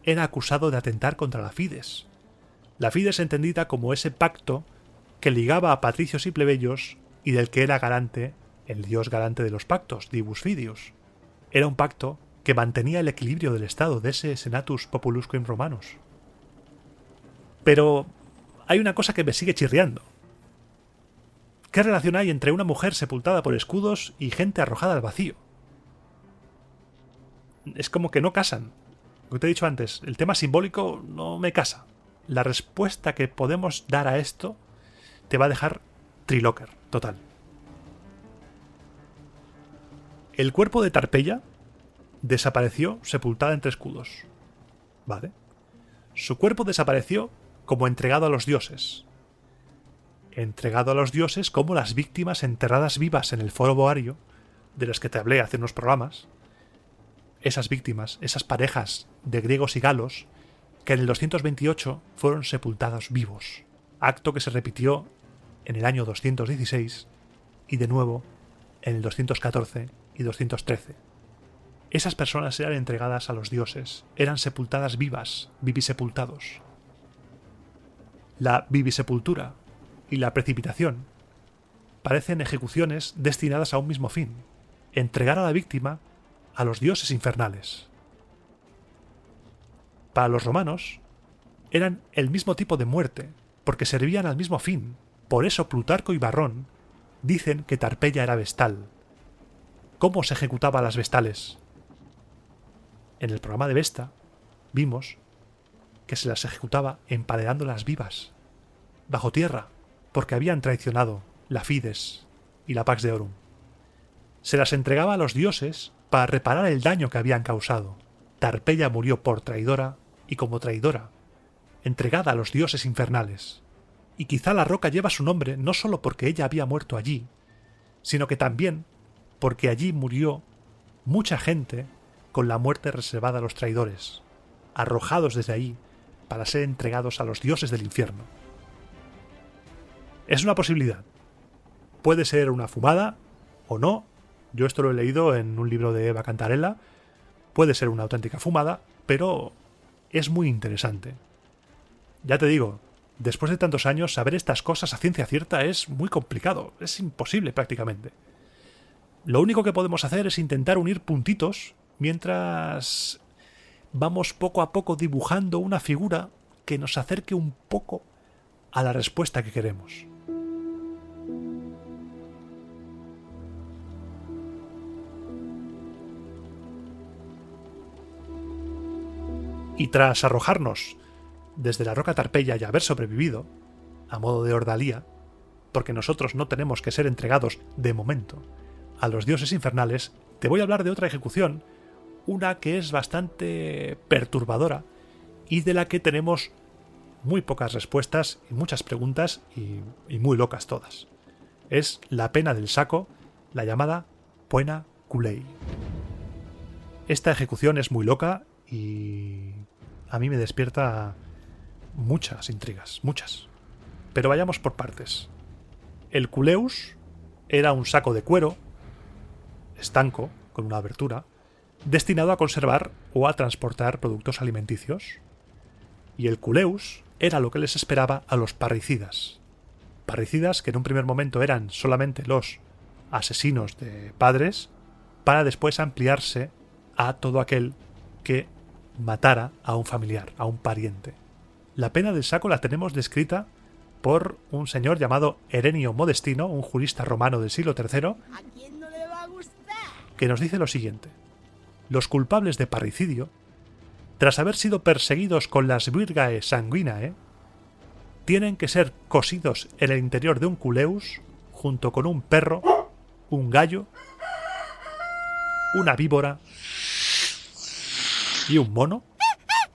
era acusado de atentar contra la fides. La fides entendida como ese pacto que ligaba a patricios y plebeyos y del que era garante el dios garante de los pactos, Divus Fidius. Era un pacto que mantenía el equilibrio del Estado, de ese Senatus Populusquem Romanus. Pero hay una cosa que me sigue chirriando. ¿Qué relación hay entre una mujer sepultada por escudos y gente arrojada al vacío? Es como que no casan. Lo que te he dicho antes, el tema simbólico no me casa. La respuesta que podemos dar a esto te va a dejar trilocker, total. El cuerpo de Tarpeya desapareció sepultada entre escudos. ¿Vale? Su cuerpo desapareció como entregado a los dioses. Entregado a los dioses como las víctimas enterradas vivas en el foro boario, de las que te hablé hace unos programas. Esas víctimas, esas parejas de griegos y galos, que en el 228 fueron sepultados vivos. Acto que se repitió en el año 216 y de nuevo en el 214 y 213. esas personas eran entregadas a los dioses, eran sepultadas vivas, vivisepultados. La vivisepultura y la precipitación parecen ejecuciones destinadas a un mismo fin: entregar a la víctima a los dioses infernales. Para los romanos eran el mismo tipo de muerte, porque servían al mismo fin. Por eso Plutarco y Varrón dicen que Tarpeya era vestal. ¿Cómo se ejecutaba a las vestales? En el programa de Vesta vimos que se las ejecutaba emparedándolas vivas, bajo tierra, porque habían traicionado la Fides y la Pax Deorum. Se las entregaba a los dioses para reparar el daño que habían causado. Tarpeya murió por traidora y como traidora, entregada a los dioses infernales. Y quizá la roca lleva su nombre no solo porque ella había muerto allí, sino que también porque allí murió mucha gente con la muerte reservada a los traidores, arrojados desde ahí para ser entregados a los dioses del infierno. Es una posibilidad. Puede ser una fumada o no. Yo esto lo he leído en un libro de Eva Cantarella. Puede ser una auténtica fumada, pero es muy interesante. Ya te digo, después de tantos años, saber estas cosas a ciencia cierta es muy complicado, es imposible prácticamente. Lo único que podemos hacer es intentar unir puntitos mientras vamos poco a poco dibujando una figura que nos acerque un poco a la respuesta que queremos. Y tras arrojarnos desde la roca Tarpeya y haber sobrevivido, a modo de ordalía, porque nosotros no tenemos que ser entregados, de momento, a los dioses infernales, te voy a hablar de otra ejecución, una que es bastante perturbadora y de la que tenemos muy pocas respuestas y muchas preguntas y muy locas todas. Es la pena del saco, la llamada Poena Culei. Esta ejecución es muy loca y a mí me despierta muchas intrigas, muchas. Pero vayamos por partes. El culeus era un saco de cuero, estanco, con una abertura, destinado a conservar o a transportar productos alimenticios. Y el culeus era lo que les esperaba a los parricidas. Parricidas que en un primer momento eran solamente los asesinos de padres, para después ampliarse a todo aquel que matara a un familiar, a un pariente. La pena del saco la tenemos descrita por un señor llamado Herenio Modestino, un jurista romano del siglo III, ¿A quién no le va a gustar? que nos dice lo siguiente: los culpables de parricidio, tras haber sido perseguidos con las virgae sanguinae, tienen que ser cosidos en el interior de un culeus junto con un perro, un gallo, una víbora y un mono,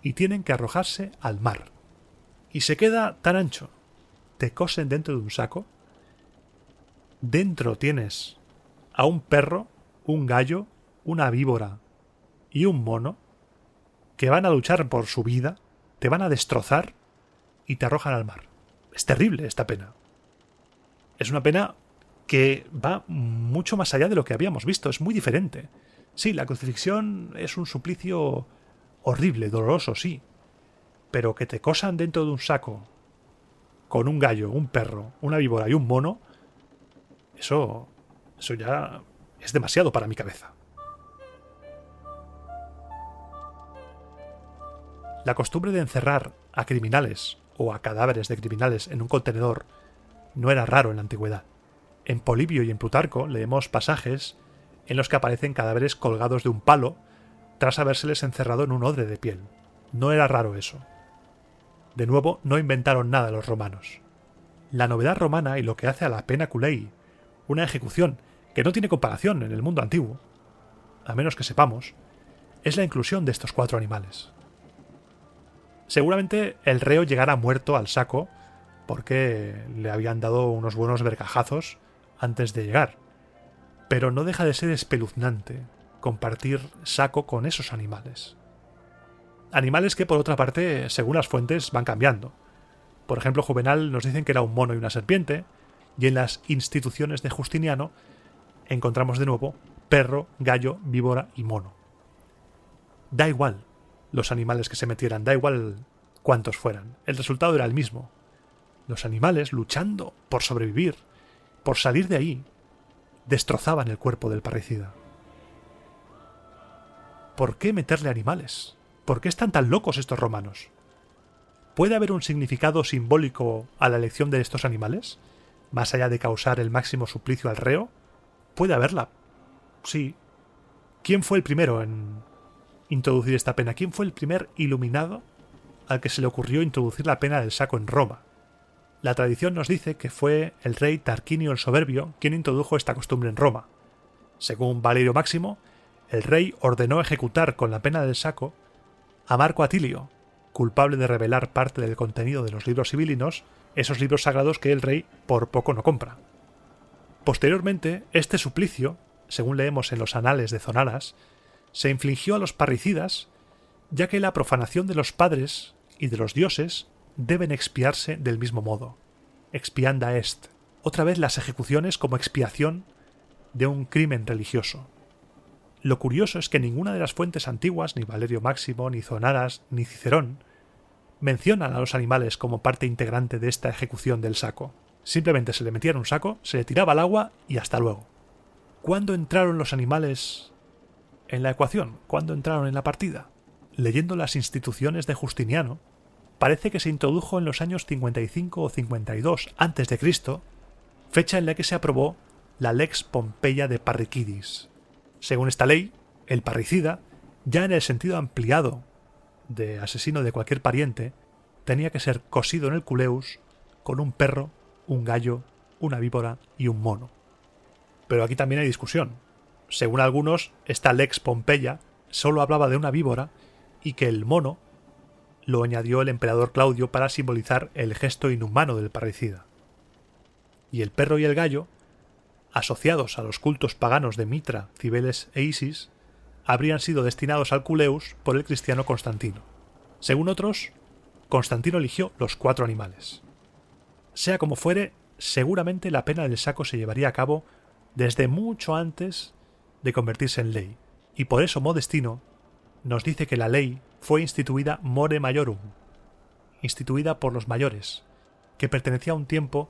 y tienen que arrojarse al mar. Y se queda tan ancho. Te cosen dentro de un saco. Dentro tienes a un perro, un gallo, una víbora y un mono que van a luchar por su vida, te van a destrozar y te arrojan al mar. Es terrible esta pena. Es una pena que va mucho más allá de lo que habíamos visto. Es muy diferente. Sí, la crucifixión es un suplicio horrible, doloroso, sí. Pero que te cosan dentro de un saco con un gallo, un perro, una víbora y un mono, eso ya es demasiado para mi cabeza. La costumbre de encerrar a criminales o a cadáveres de criminales en un contenedor no era raro en la antigüedad. En Polibio y en Plutarco leemos pasajes en los que aparecen cadáveres colgados de un palo tras habérseles encerrado en un odre de piel. No era raro eso. De nuevo, no inventaron nada los romanos. La novedad romana y lo que hace a la pena culei, una ejecución que no tiene comparación en el mundo antiguo, a menos que sepamos, es la inclusión de estos 4 animales. Seguramente el reo llegara muerto al saco porque le habían dado unos buenos vergajazos antes de llegar, pero no deja de ser espeluznante compartir saco con esos animales. Animales que, por otra parte, según las fuentes, van cambiando. Por ejemplo, Juvenal nos dicen que era un mono y una serpiente, y en las instituciones de Justiniano encontramos de nuevo perro, gallo, víbora y mono. Da igual los animales que se metieran, da igual cuántos fueran. El resultado era el mismo. Los animales, luchando por sobrevivir, por salir de ahí, destrozaban el cuerpo del parricida. ¿Por qué meterle animales? ¿Por qué están tan locos estos romanos? ¿Puede haber un significado simbólico a la elección de estos animales? Más allá de causar el máximo suplicio al reo, puede haberla. Sí. ¿Quién fue el primero en introducir esta pena? ¿Quién fue el primer iluminado al que se le ocurrió introducir la pena del saco en Roma? La tradición nos dice que fue el rey Tarquinio el Soberbio quien introdujo esta costumbre en Roma. Según Valerio Máximo, el rey ordenó ejecutar con la pena del saco a Marco Atilio, culpable de revelar parte del contenido de los libros sibilinos, esos libros sagrados que el rey por poco no compra. Posteriormente, este suplicio, según leemos en los anales de Zonaras, se infligió a los parricidas, ya que la profanación de los padres y de los dioses deben expiarse del mismo modo. Expianda est. Otra vez las ejecuciones como expiación de un crimen religioso. Lo curioso es que ninguna de las fuentes antiguas, ni Valerio Máximo, ni Zonaras, ni Cicerón, mencionan a los animales como parte integrante de esta ejecución del saco. Simplemente se le metía en un saco, se le tiraba al agua y hasta luego. ¿Cuándo entraron los animales en la ecuación? ¿Cuándo entraron en la partida? Leyendo las instituciones de Justiniano, parece que se introdujo en los años 55 o 52 a.C., fecha en la que se aprobó la Lex Pompeia de Parricidis. Según esta ley, el parricida, ya en el sentido ampliado de asesino de cualquier pariente, tenía que ser cosido en el culeus con un perro, un gallo, una víbora y un mono. Pero aquí también hay discusión. Según algunos, esta Lex Pompeia solo hablaba de una víbora y que el mono lo añadió el emperador Claudio para simbolizar el gesto inhumano del parricida. Y el perro y el gallo, asociados a los cultos paganos de Mitra, Cibeles e Isis, habrían sido destinados al culeus por el cristiano Constantino. Según otros, Constantino eligió los 4 animales. Sea como fuere, seguramente la pena del saco se llevaría a cabo desde mucho antes de convertirse en ley, y por eso Modestino nos dice que la ley fue instituida more maiorum, instituida por los mayores, que pertenecía a un tiempo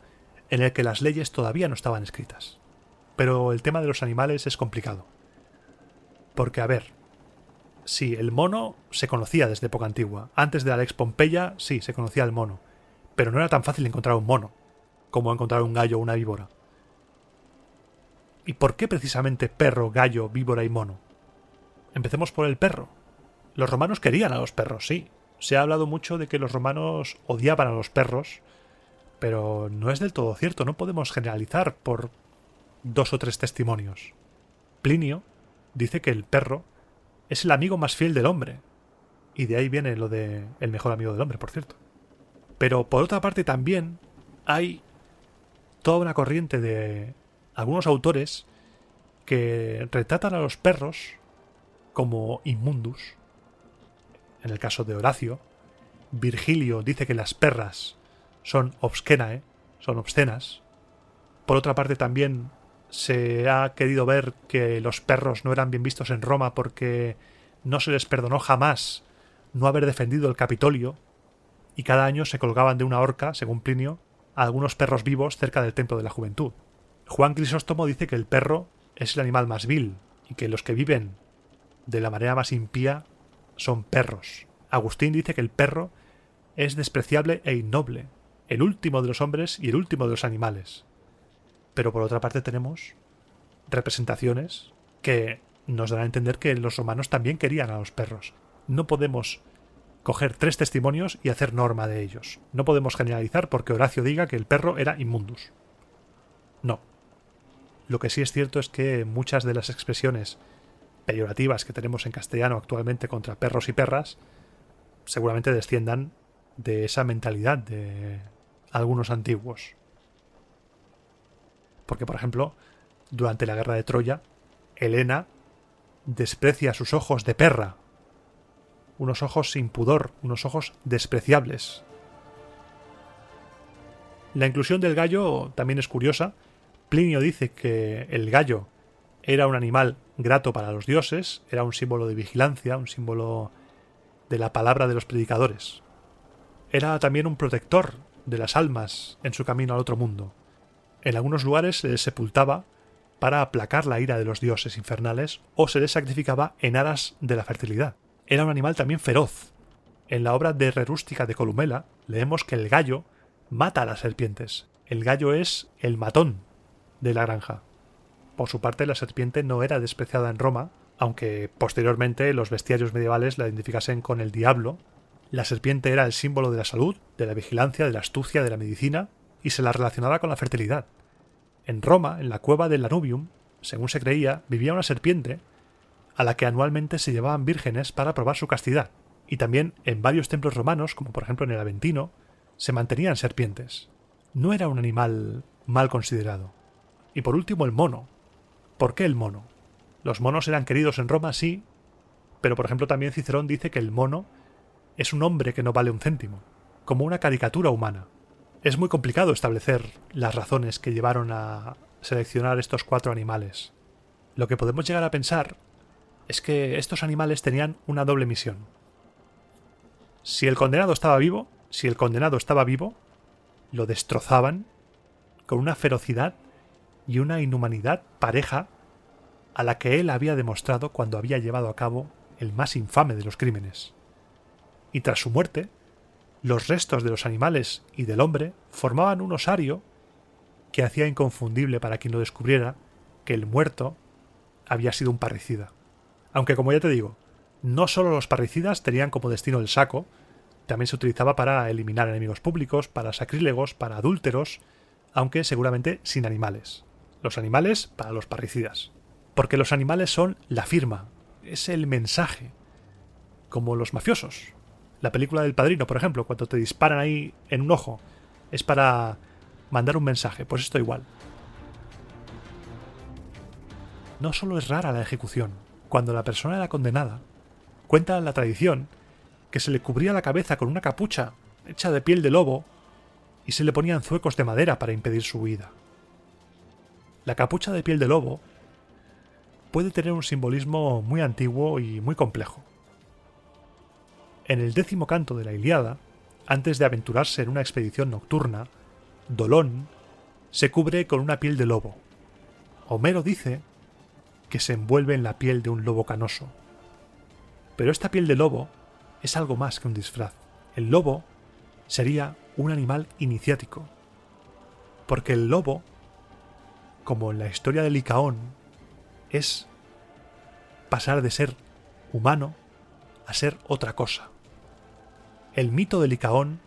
en el que las leyes todavía no estaban escritas. Pero el tema de los animales es complicado. Porque, a ver, sí, el mono se conocía desde época antigua. Antes de la Lex Pompeia, sí, se conocía el mono. Pero no era tan fácil encontrar un mono como encontrar un gallo o una víbora. ¿Y por qué precisamente perro, gallo, víbora y mono? Empecemos por el perro. Los romanos querían a los perros, sí. Se ha hablado mucho de que los romanos odiaban a los perros, pero no es del todo cierto. No podemos generalizar por 2 o 3 testimonios. Plinio dice que el perro es el amigo más fiel del hombre. Y de ahí viene lo de el mejor amigo del hombre, por cierto. Pero por otra parte también hay toda una corriente de algunos autores que retratan a los perros como inmundus. En el caso de Horacio, Virgilio dice que las perras son obscenae, son obscenas. Por otra parte también se ha querido ver que los perros no eran bien vistos en Roma porque no se les perdonó jamás no haber defendido el Capitolio y cada año se colgaban de una horca, según Plinio, a algunos perros vivos cerca del Templo de la Juventud. Juan Crisóstomo dice que el perro es el animal más vil y que los que viven de la manera más impía son perros. Agustín dice que el perro es despreciable e innoble, el último de los hombres y el último de los animales. Pero por otra parte tenemos representaciones que nos dan a entender que los romanos también querían a los perros. No podemos coger 3 testimonios y hacer norma de ellos. No podemos generalizar porque Horacio diga que el perro era inmundus. No. Lo que sí es cierto es que muchas de las expresiones peyorativas que tenemos en castellano actualmente contra perros y perras seguramente desciendan de esa mentalidad de algunos antiguos. Porque, por ejemplo, durante la guerra de Troya, Helena desprecia sus ojos de perra, unos ojos sin pudor, unos ojos despreciables. La inclusión del gallo también es curiosa. Plinio dice que el gallo Era un animal grato para los dioses, era un símbolo de vigilancia, un símbolo de la palabra de los predicadores. Era también un protector de las almas en su camino al otro mundo. En algunos lugares se les sepultaba para aplacar la ira de los dioses infernales o se les sacrificaba en aras de la fertilidad. Era un animal también feroz. En la obra de Re Rústica de Columela leemos que el gallo mata a las serpientes. El gallo es el matón de la granja. Por su parte, la serpiente no era despreciada en Roma, aunque posteriormente los bestiarios medievales la identificasen con el diablo. La serpiente era el símbolo de la salud, de la vigilancia, de la astucia, de la medicina, y se la relacionaba con la fertilidad. En Roma, en la cueva del Lanuvium, según se creía, vivía una serpiente a la que anualmente se llevaban vírgenes para probar su castidad. Y también en varios templos romanos, como por ejemplo en el Aventino, se mantenían serpientes. No era un animal mal considerado. Y por último, el mono. ¿Por qué el mono? Los monos eran queridos en Roma, sí, pero por ejemplo también Cicerón dice que el mono es un hombre que no vale un céntimo, como una caricatura humana. Es muy complicado establecer las razones que llevaron a seleccionar estos 4 animales. Lo que podemos llegar a pensar es que estos animales tenían una doble misión. Si el condenado estaba vivo, lo destrozaban con una ferocidad y una inhumanidad pareja a la que él había demostrado cuando había llevado a cabo el más infame de los crímenes. Y tras su muerte, los restos de los animales y del hombre formaban un osario que hacía inconfundible para quien lo descubriera que el muerto había sido un parricida. Aunque, como ya te digo, no solo los parricidas tenían como destino el saco, también se utilizaba para eliminar enemigos públicos, para sacrílegos, para adúlteros, aunque seguramente sin animales. Los animales para los parricidas. Porque los animales son la firma, es el mensaje, como los mafiosos. La película del Padrino, por ejemplo, cuando te disparan ahí en un ojo, es para mandar un mensaje, pues esto igual. No solo es rara la ejecución. Cuando la persona era condenada, cuenta la tradición que se le cubría la cabeza con una capucha hecha de piel de lobo y se le ponían zuecos de madera para impedir su huida. La capucha de piel de lobo puede tener un simbolismo muy antiguo y muy complejo. En el 10º canto de la Ilíada, antes de aventurarse en una expedición nocturna, Dolón se cubre con una piel de lobo. Homero dice que se envuelve en la piel de un lobo canoso. Pero esta piel de lobo es algo más que un disfraz. El lobo sería un animal iniciático, porque el lobo, como en la historia de Licaón, es pasar de ser humano a ser otra cosa. El mito de Licaón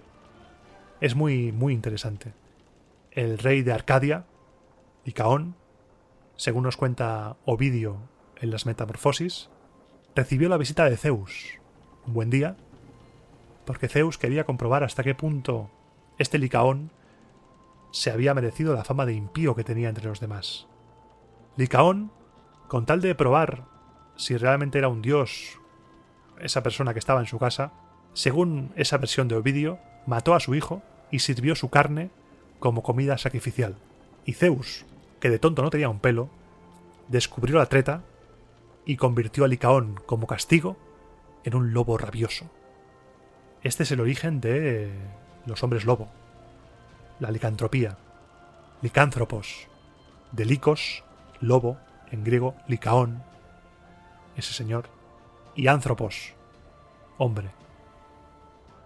es muy, muy interesante. El rey de Arcadia, Licaón, según nos cuenta Ovidio en las Metamorfosis, recibió la visita de Zeus un buen día, porque Zeus quería comprobar hasta qué punto este Licaón se había merecido la fama de impío que tenía entre los demás. Licaón, con tal de probar si realmente era un dios esa persona que estaba en su casa, según esa versión de Ovidio, mató a su hijo y sirvió su carne como comida sacrificial. Y Zeus, que de tonto no tenía un pelo, descubrió la treta y convirtió a Licaón como castigo en un lobo rabioso. Este es el origen de los hombres lobo, la licantropía, licánthropos, de licos, lobo, en griego Licaón, ese señor, y anthropos, hombre.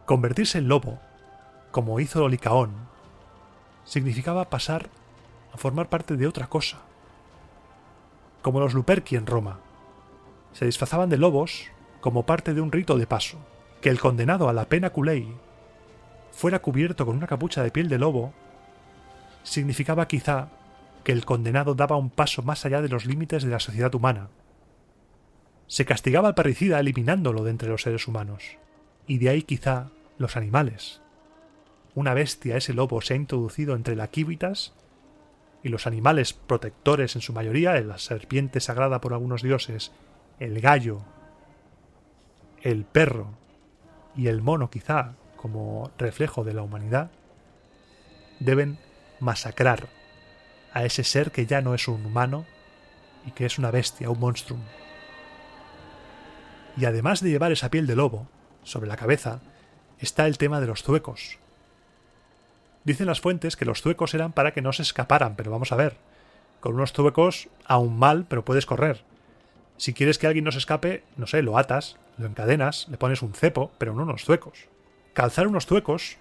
Convertirse en lobo, como hizo Licaón, significaba pasar a formar parte de otra cosa. Como los Luperci en Roma, se disfrazaban de lobos como parte de un rito de paso. Que el condenado a la pena culei fuera cubierto con una capucha de piel de lobo significaba quizá que el condenado daba un paso más allá de los límites de la sociedad humana. Se castigaba al parricida eliminándolo de entre los seres humanos, y de ahí quizá los animales. Una bestia, ese lobo, se ha introducido entre la Civitas y los animales protectores en su mayoría, la serpiente sagrada por algunos dioses, el gallo, el perro y el mono quizá como reflejo de la humanidad, deben masacrar a ese ser que ya no es un humano, y que es una bestia, un monstruum. Y además de llevar esa piel de lobo sobre la cabeza, está el tema de los zuecos. Dicen las fuentes que los zuecos eran para que no se escaparan, pero vamos a ver, con unos zuecos aún mal, pero puedes correr. Si quieres que alguien no se escape, no sé, lo atas, lo encadenas, le pones un cepo, pero no unos zuecos. Calzar unos zuecos,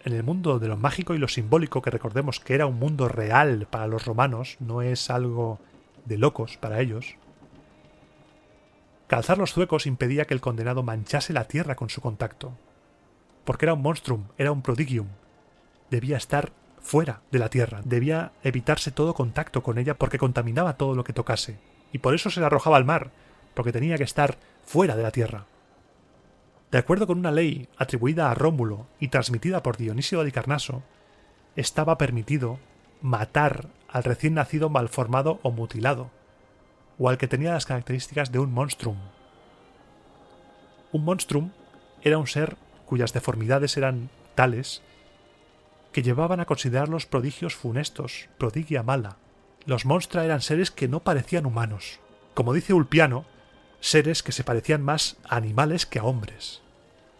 en el mundo de lo mágico y lo simbólico, que recordemos que era un mundo real para los romanos, no es algo de locos para ellos. Calzar los zuecos impedía que el condenado manchase la tierra con su contacto. Porque era un monstrum, era un prodigium. Debía estar fuera de la tierra, debía evitarse todo contacto con ella porque contaminaba todo lo que tocase. Y por eso se le arrojaba al mar, porque tenía que estar fuera de la tierra. De acuerdo con una ley atribuida a Rómulo y transmitida por Dionisio de Halicarnaso, estaba permitido matar al recién nacido malformado o mutilado, o al que tenía las características de un monstrum. Un monstrum era un ser cuyas deformidades eran tales que llevaban a considerarlos prodigios funestos, prodigia mala. Los monstra eran seres que no parecían humanos. Como dice Ulpiano, seres que se parecían más a animales que a hombres.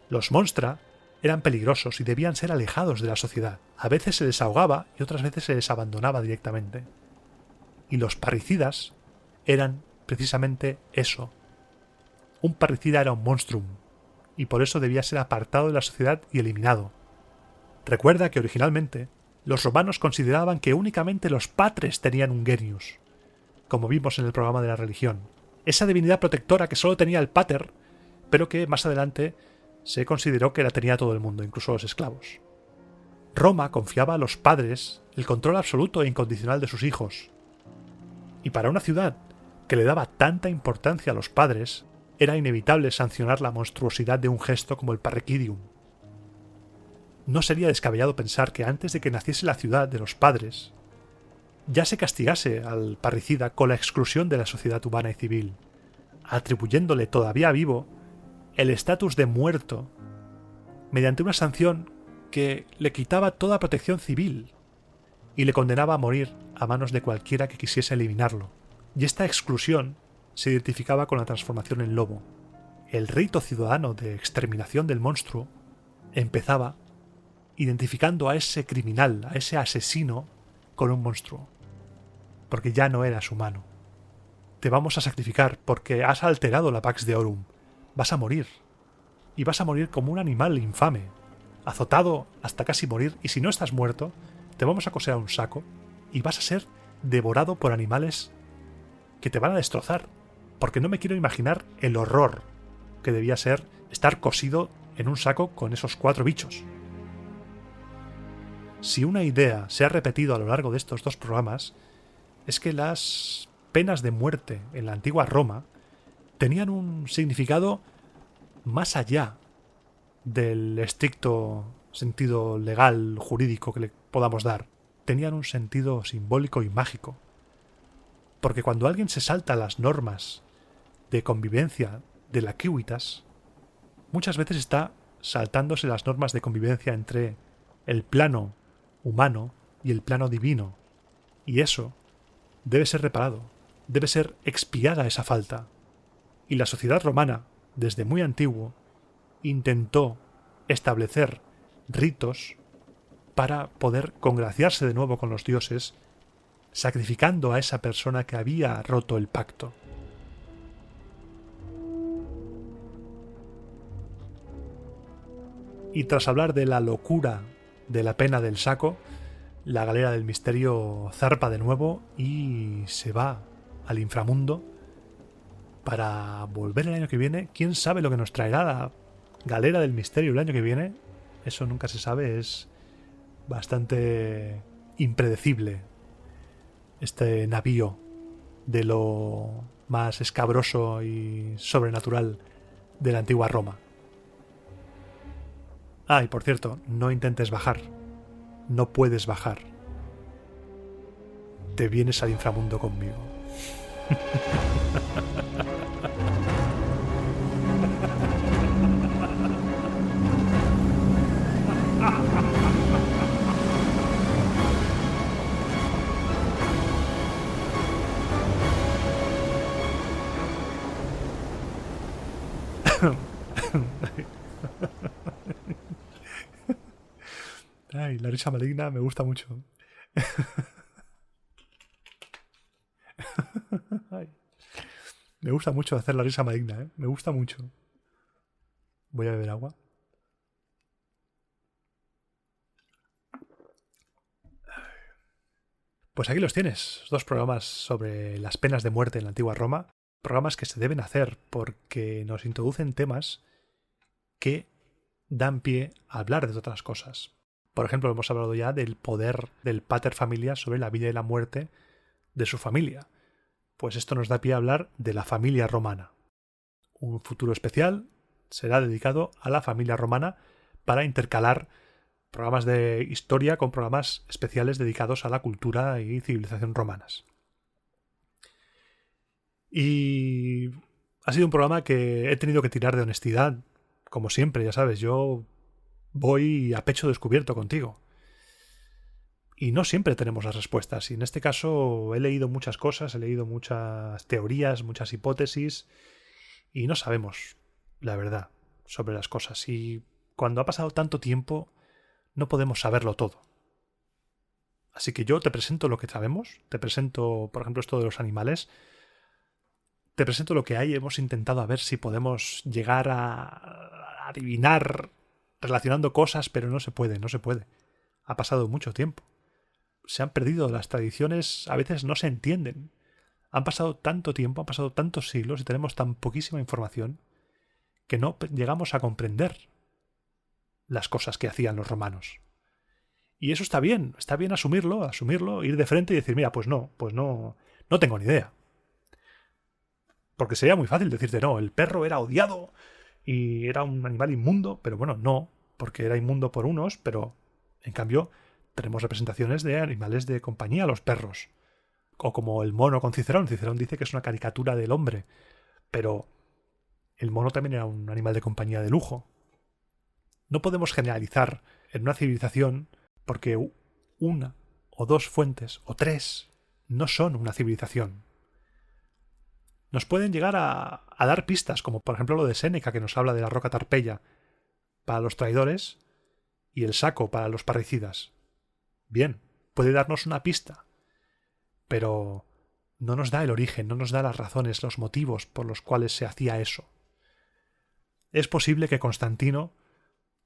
Los monstra eran peligrosos y debían ser alejados de la sociedad. A veces se les ahogaba y otras veces se les abandonaba directamente. Y los parricidas eran precisamente eso. Un parricida era un monstrum, y por eso debía ser apartado de la sociedad y eliminado. Recuerda que originalmente los romanos consideraban que únicamente los patres tenían un genius, como vimos en el programa de la religión. Esa divinidad protectora que solo tenía el pater, pero que más adelante se consideró que la tenía todo el mundo, incluso los esclavos. Roma confiaba a los padres el control absoluto e incondicional de sus hijos. Y para una ciudad que le daba tanta importancia a los padres, era inevitable sancionar la monstruosidad de un gesto como el parricidium. No sería descabellado pensar que antes de que naciese la ciudad de los padres, ya se castigase al parricida con la exclusión de la sociedad humana y civil, atribuyéndole todavía vivo el estatus de muerto mediante una sanción que le quitaba toda protección civil y le condenaba a morir a manos de cualquiera que quisiese eliminarlo. Y esta exclusión se identificaba con la transformación en lobo. El rito ciudadano de exterminación del monstruo empezaba identificando a ese criminal, a ese asesino, con un monstruo. Porque ya no eras humano. Te vamos a sacrificar porque has alterado la Pax Deorum. Vas a morir. Y vas a morir como un animal infame, azotado hasta casi morir, y si no estás muerto, te vamos a coser a un saco y vas a ser devorado por animales que te van a destrozar. Porque no me quiero imaginar el horror que debía ser estar cosido en un saco con esos 4 bichos. Si una idea se ha repetido a lo largo de estos 2 programas, es que las penas de muerte en la antigua Roma tenían un significado más allá del estricto sentido legal, jurídico que le podamos dar. Tenían un sentido simbólico y mágico. Porque cuando alguien se salta las normas de convivencia de la civitas, muchas veces está saltándose las normas de convivencia entre el plano humano y el plano divino. Y eso debe ser reparado, debe ser expiada esa falta. Y la sociedad romana, desde muy antiguo, intentó establecer ritos para poder congraciarse de nuevo con los dioses, sacrificando a esa persona que había roto el pacto. Y tras hablar de la locura de la pena del saco, la galera del misterio zarpa de nuevo y se va al inframundo para volver el año que viene. ¿Quién sabe lo que nos traerá la galera del misterio el año que viene? Eso nunca se sabe, es bastante impredecible este navío de lo más escabroso y sobrenatural de la antigua Roma. Ah, y por cierto, no intentes bajar. No puedes bajar. Te vienes al inframundo conmigo. Ay, la risa maligna me gusta mucho. Ay, me gusta mucho hacer la risa maligna, ¿eh? Me gusta mucho. Voy a beber agua. Pues aquí los tienes, 2 programas sobre las penas de muerte en la antigua Roma. Programas que se deben hacer porque nos introducen temas que dan pie a hablar de otras cosas. Por ejemplo, hemos hablado ya del poder del pater familias sobre la vida y la muerte de su familia. Pues esto nos da pie a hablar de la familia romana. Un futuro especial será dedicado a la familia romana para intercalar programas de historia con programas especiales dedicados a la cultura y civilización romanas. Y ha sido un programa que he tenido que tirar de honestidad, como siempre, ya sabes, yo voy a pecho descubierto contigo. Y no siempre tenemos las respuestas. Y en este caso he leído muchas cosas, he leído muchas teorías, muchas hipótesis, y no sabemos la verdad sobre las cosas. Y cuando ha pasado tanto tiempo, no podemos saberlo todo. Así que yo te presento lo que sabemos, te presento, por ejemplo, esto de los animales, te presento lo que hay, hemos intentado a ver si podemos llegar a adivinar relacionando cosas, pero no se puede. Ha pasado mucho tiempo. Se han perdido las tradiciones, a veces no se entienden. Han pasado tanto tiempo, han pasado tantos siglos y tenemos tan poquísima información que no llegamos a comprender las cosas que hacían los romanos. Y eso está bien asumirlo, ir de frente y decir, mira, pues no tengo ni idea. Porque sería muy fácil decirte, no, el perro era odiado y era un animal inmundo, pero bueno, no, porque era inmundo por unos, pero en cambio tenemos representaciones de animales de compañía, los perros. O como el mono con Cicerón. Cicerón dice que es una caricatura del hombre, pero el mono también era un animal de compañía de lujo. No podemos generalizar en una civilización porque una o 2 fuentes o 3 no son una civilización. Nos pueden llegar a dar pistas, como por ejemplo lo de Séneca, que nos habla de la roca Tarpeya para los traidores y el saco para los parricidas. Bien, puede darnos una pista, pero no nos da el origen, no nos da las razones, los motivos por los cuales se hacía eso. Es posible que Constantino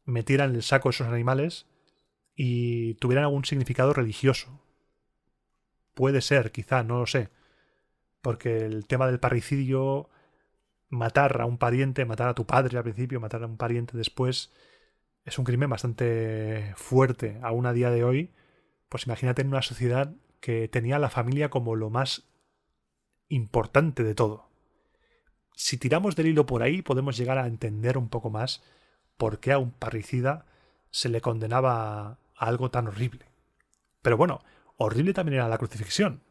metiera en el saco esos animales y tuvieran algún significado religioso. Puede ser, quizá, no lo sé. Porque el tema del parricidio, matar a un pariente, matar a tu padre al principio, matar a un pariente después, es un crimen bastante fuerte aún a día de hoy. Pues imagínate en una sociedad que tenía a la familia como lo más importante de todo. Si tiramos del hilo por ahí, podemos llegar a entender un poco más por qué a un parricida se le condenaba a algo tan horrible. Pero bueno, horrible también era la crucifixión.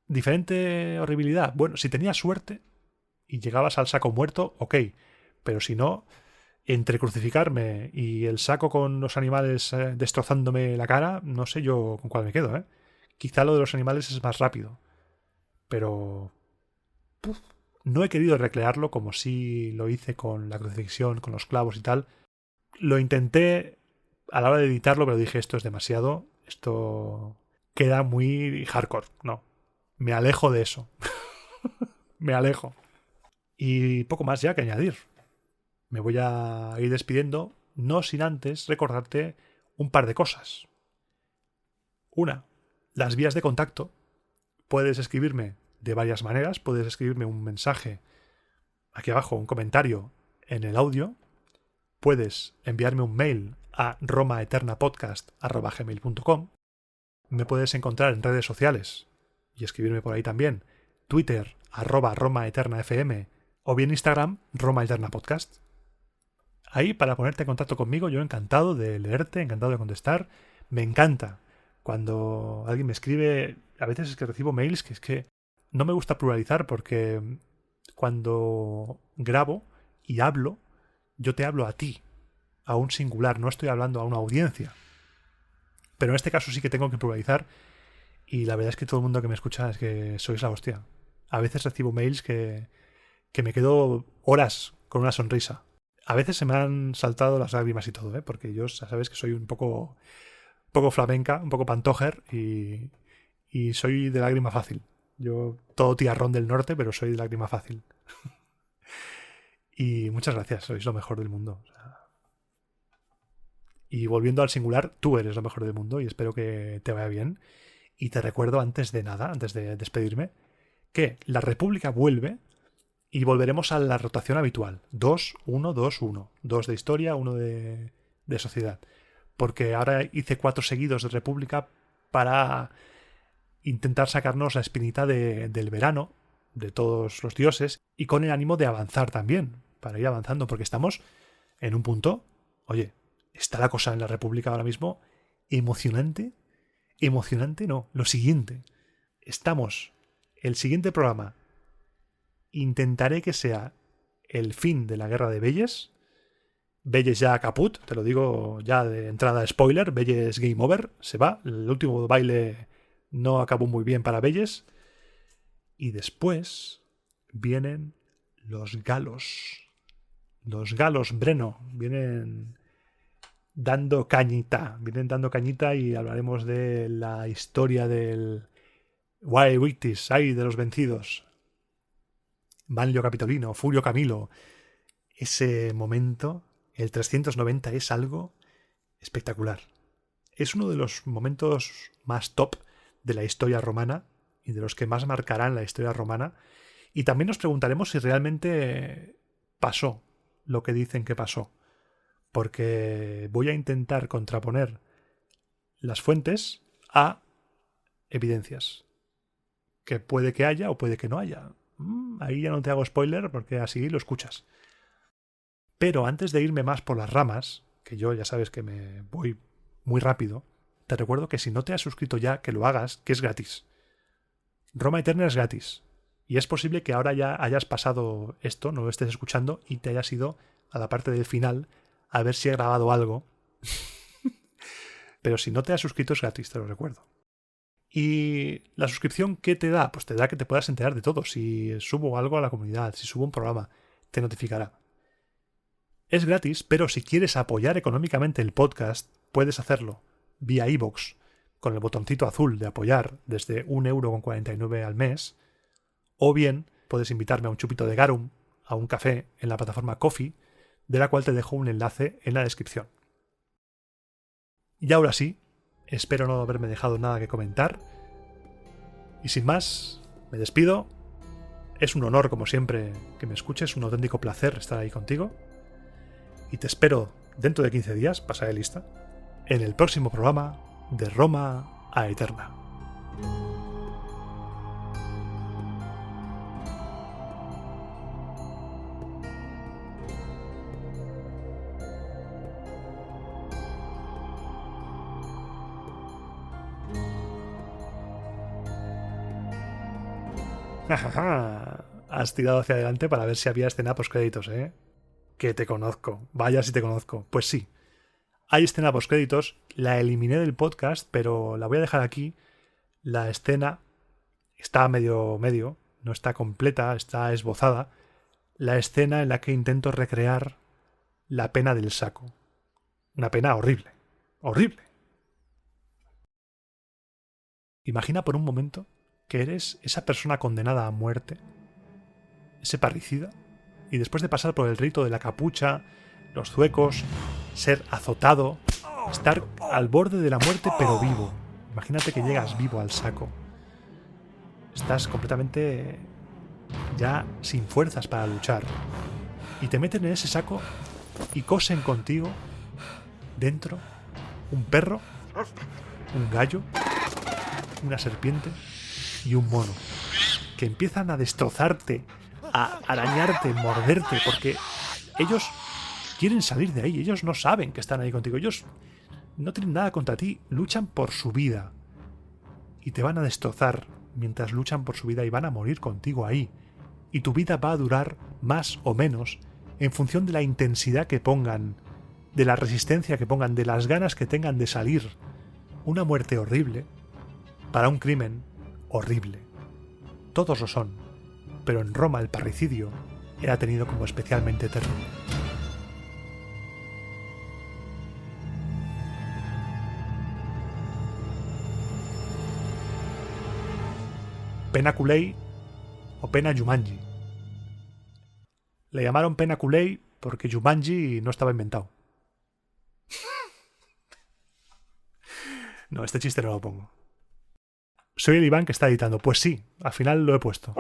Diferente horribilidad. Bueno, si tenías suerte y llegabas al saco muerto, ok. Pero si no, entre crucificarme y el saco con los animales destrozándome la cara, no sé yo con cuál me quedo, ¿eh? Quizá lo de los animales es más rápido. Pero no he querido recrearlo como si lo hice con la crucifixión, con los clavos y tal. Lo intenté a la hora de editarlo, pero dije, esto es demasiado. Esto queda muy hardcore. No. Me alejo de eso. Me alejo. Y poco más ya que añadir. Me voy a ir despidiendo, no sin antes recordarte un par de cosas. Una, las vías de contacto. Puedes escribirme de varias maneras. Puedes escribirme un mensaje aquí abajo, un comentario en el audio. Puedes enviarme un mail a romaeternapodcast@gmail.com. Me puedes encontrar en redes sociales y escribirme por ahí también. Twitter, @RomaEternaFM, o bien Instagram, RomaEternaPodcast. Ahí, para ponerte en contacto conmigo, yo encantado de leerte, encantado de contestar. Me encanta cuando alguien me escribe. A veces es que recibo mails que es que no me gusta pluralizar, porque cuando grabo y hablo, yo te hablo a ti, a un singular, no estoy hablando a una audiencia. Pero en este caso sí que tengo que pluralizar. Y la verdad es que todo el mundo que me escucha es que sois la hostia. A veces recibo mails que me quedo horas con una sonrisa. A veces se me han saltado las lágrimas y todo, porque yo ya sabes que soy un poco flamenca, un poco pantojer y soy de lágrima fácil. Yo todo tiarrón del norte, pero soy de lágrima fácil. Y muchas gracias, sois lo mejor del mundo. O sea, y volviendo al singular, tú eres lo mejor del mundo y espero que te vaya bien. Y te recuerdo antes de nada, antes de despedirme, que la República vuelve y volveremos a la rotación habitual. 2, 1, 2, 1. 2 de historia, 1 de sociedad. Porque ahora hice 4 seguidos de República para intentar sacarnos la espinita del verano, de todos los dioses, y con el ánimo de avanzar también, para ir avanzando, porque estamos en un punto, oye, está la cosa en la República ahora mismo emocionante. Emocionante no, lo siguiente. El siguiente programa, intentaré que sea el fin de la guerra de Belles. Belles ya caput, te lo digo ya de entrada spoiler, Belles game over, se va, el último baile no acabó muy bien para Belles. Y después vienen los galos. Los galos, Breno, vienen dando cañita y hablaremos de la historia del Vae Victis, ay, de los vencidos. Manlio Capitolino, Furio Camilo. Ese momento, el 390, es algo espectacular. Es uno de los momentos más top de la historia romana y de los que más marcarán la historia romana. Y también nos preguntaremos si realmente pasó lo que dicen que pasó. Porque voy a intentar contraponer las fuentes a evidencias. Que puede que haya o puede que no haya. Ahí ya no te hago spoiler porque así lo escuchas. Pero antes de irme más por las ramas, que yo ya sabes que me voy muy rápido, te recuerdo que si no te has suscrito ya, que lo hagas, que es gratis. Roma Eterna es gratis. Y es posible que ahora ya hayas pasado esto, no lo estés escuchando y te hayas ido a la parte del final a ver si he grabado algo. Pero si no te has suscrito es gratis, te lo recuerdo. ¿Y la suscripción qué te da? Pues te da que te puedas enterar de todo. Si subo algo a la comunidad, si subo un programa, te notificará. Es gratis, pero si quieres apoyar económicamente el podcast, puedes hacerlo vía iVoox, con el botoncito azul de apoyar desde 1,49 € al mes, o bien puedes invitarme a un chupito de garum, a un café en la plataforma Ko-fi, de la cual te dejo un enlace en la descripción. Y ahora sí, espero no haberme dejado nada que comentar. Y sin más, me despido. Es un honor, como siempre, que me escuches, un auténtico placer estar ahí contigo. Y te espero dentro de 15 días, pasaré lista, en el próximo programa de Roma a Eterna. Has tirado hacia adelante para ver si había escena postcréditos, ¿eh? Que te conozco. Vaya si te conozco. Pues sí. Hay escena postcréditos. La eliminé del podcast, pero la voy a dejar aquí. La escena está medio. No está completa, está esbozada. La escena en la que intento recrear la pena del saco. Una pena horrible. Horrible. Imagina por un momento que eres esa persona condenada a muerte, ese parricida, y después de pasar por el rito de la capucha, los zuecos, ser azotado, estar al borde de la muerte pero vivo. Imagínate que llegas vivo al saco. Estás completamente ya sin fuerzas para luchar. Y te meten en ese saco y cosen contigo dentro un perro, un gallo, una serpiente y un mono, que empiezan a destrozarte, a arañarte, morderte, porque ellos quieren salir de ahí, ellos no saben que están ahí contigo, ellos no tienen nada contra ti, luchan por su vida y te van a destrozar mientras luchan por su vida y van a morir contigo ahí, y tu vida va a durar más o menos en función de la intensidad que pongan, de la resistencia que pongan, de las ganas que tengan de salir. Una muerte horrible para un crimen horrible. Todos lo son, pero en Roma el parricidio era tenido como especialmente terrible. Pena Culey o Pena Jumanji. Le llamaron Pena Culey porque Jumanji no estaba inventado. No, este chiste no lo pongo. Soy el Iván que está editando. Pues sí, al final lo he puesto.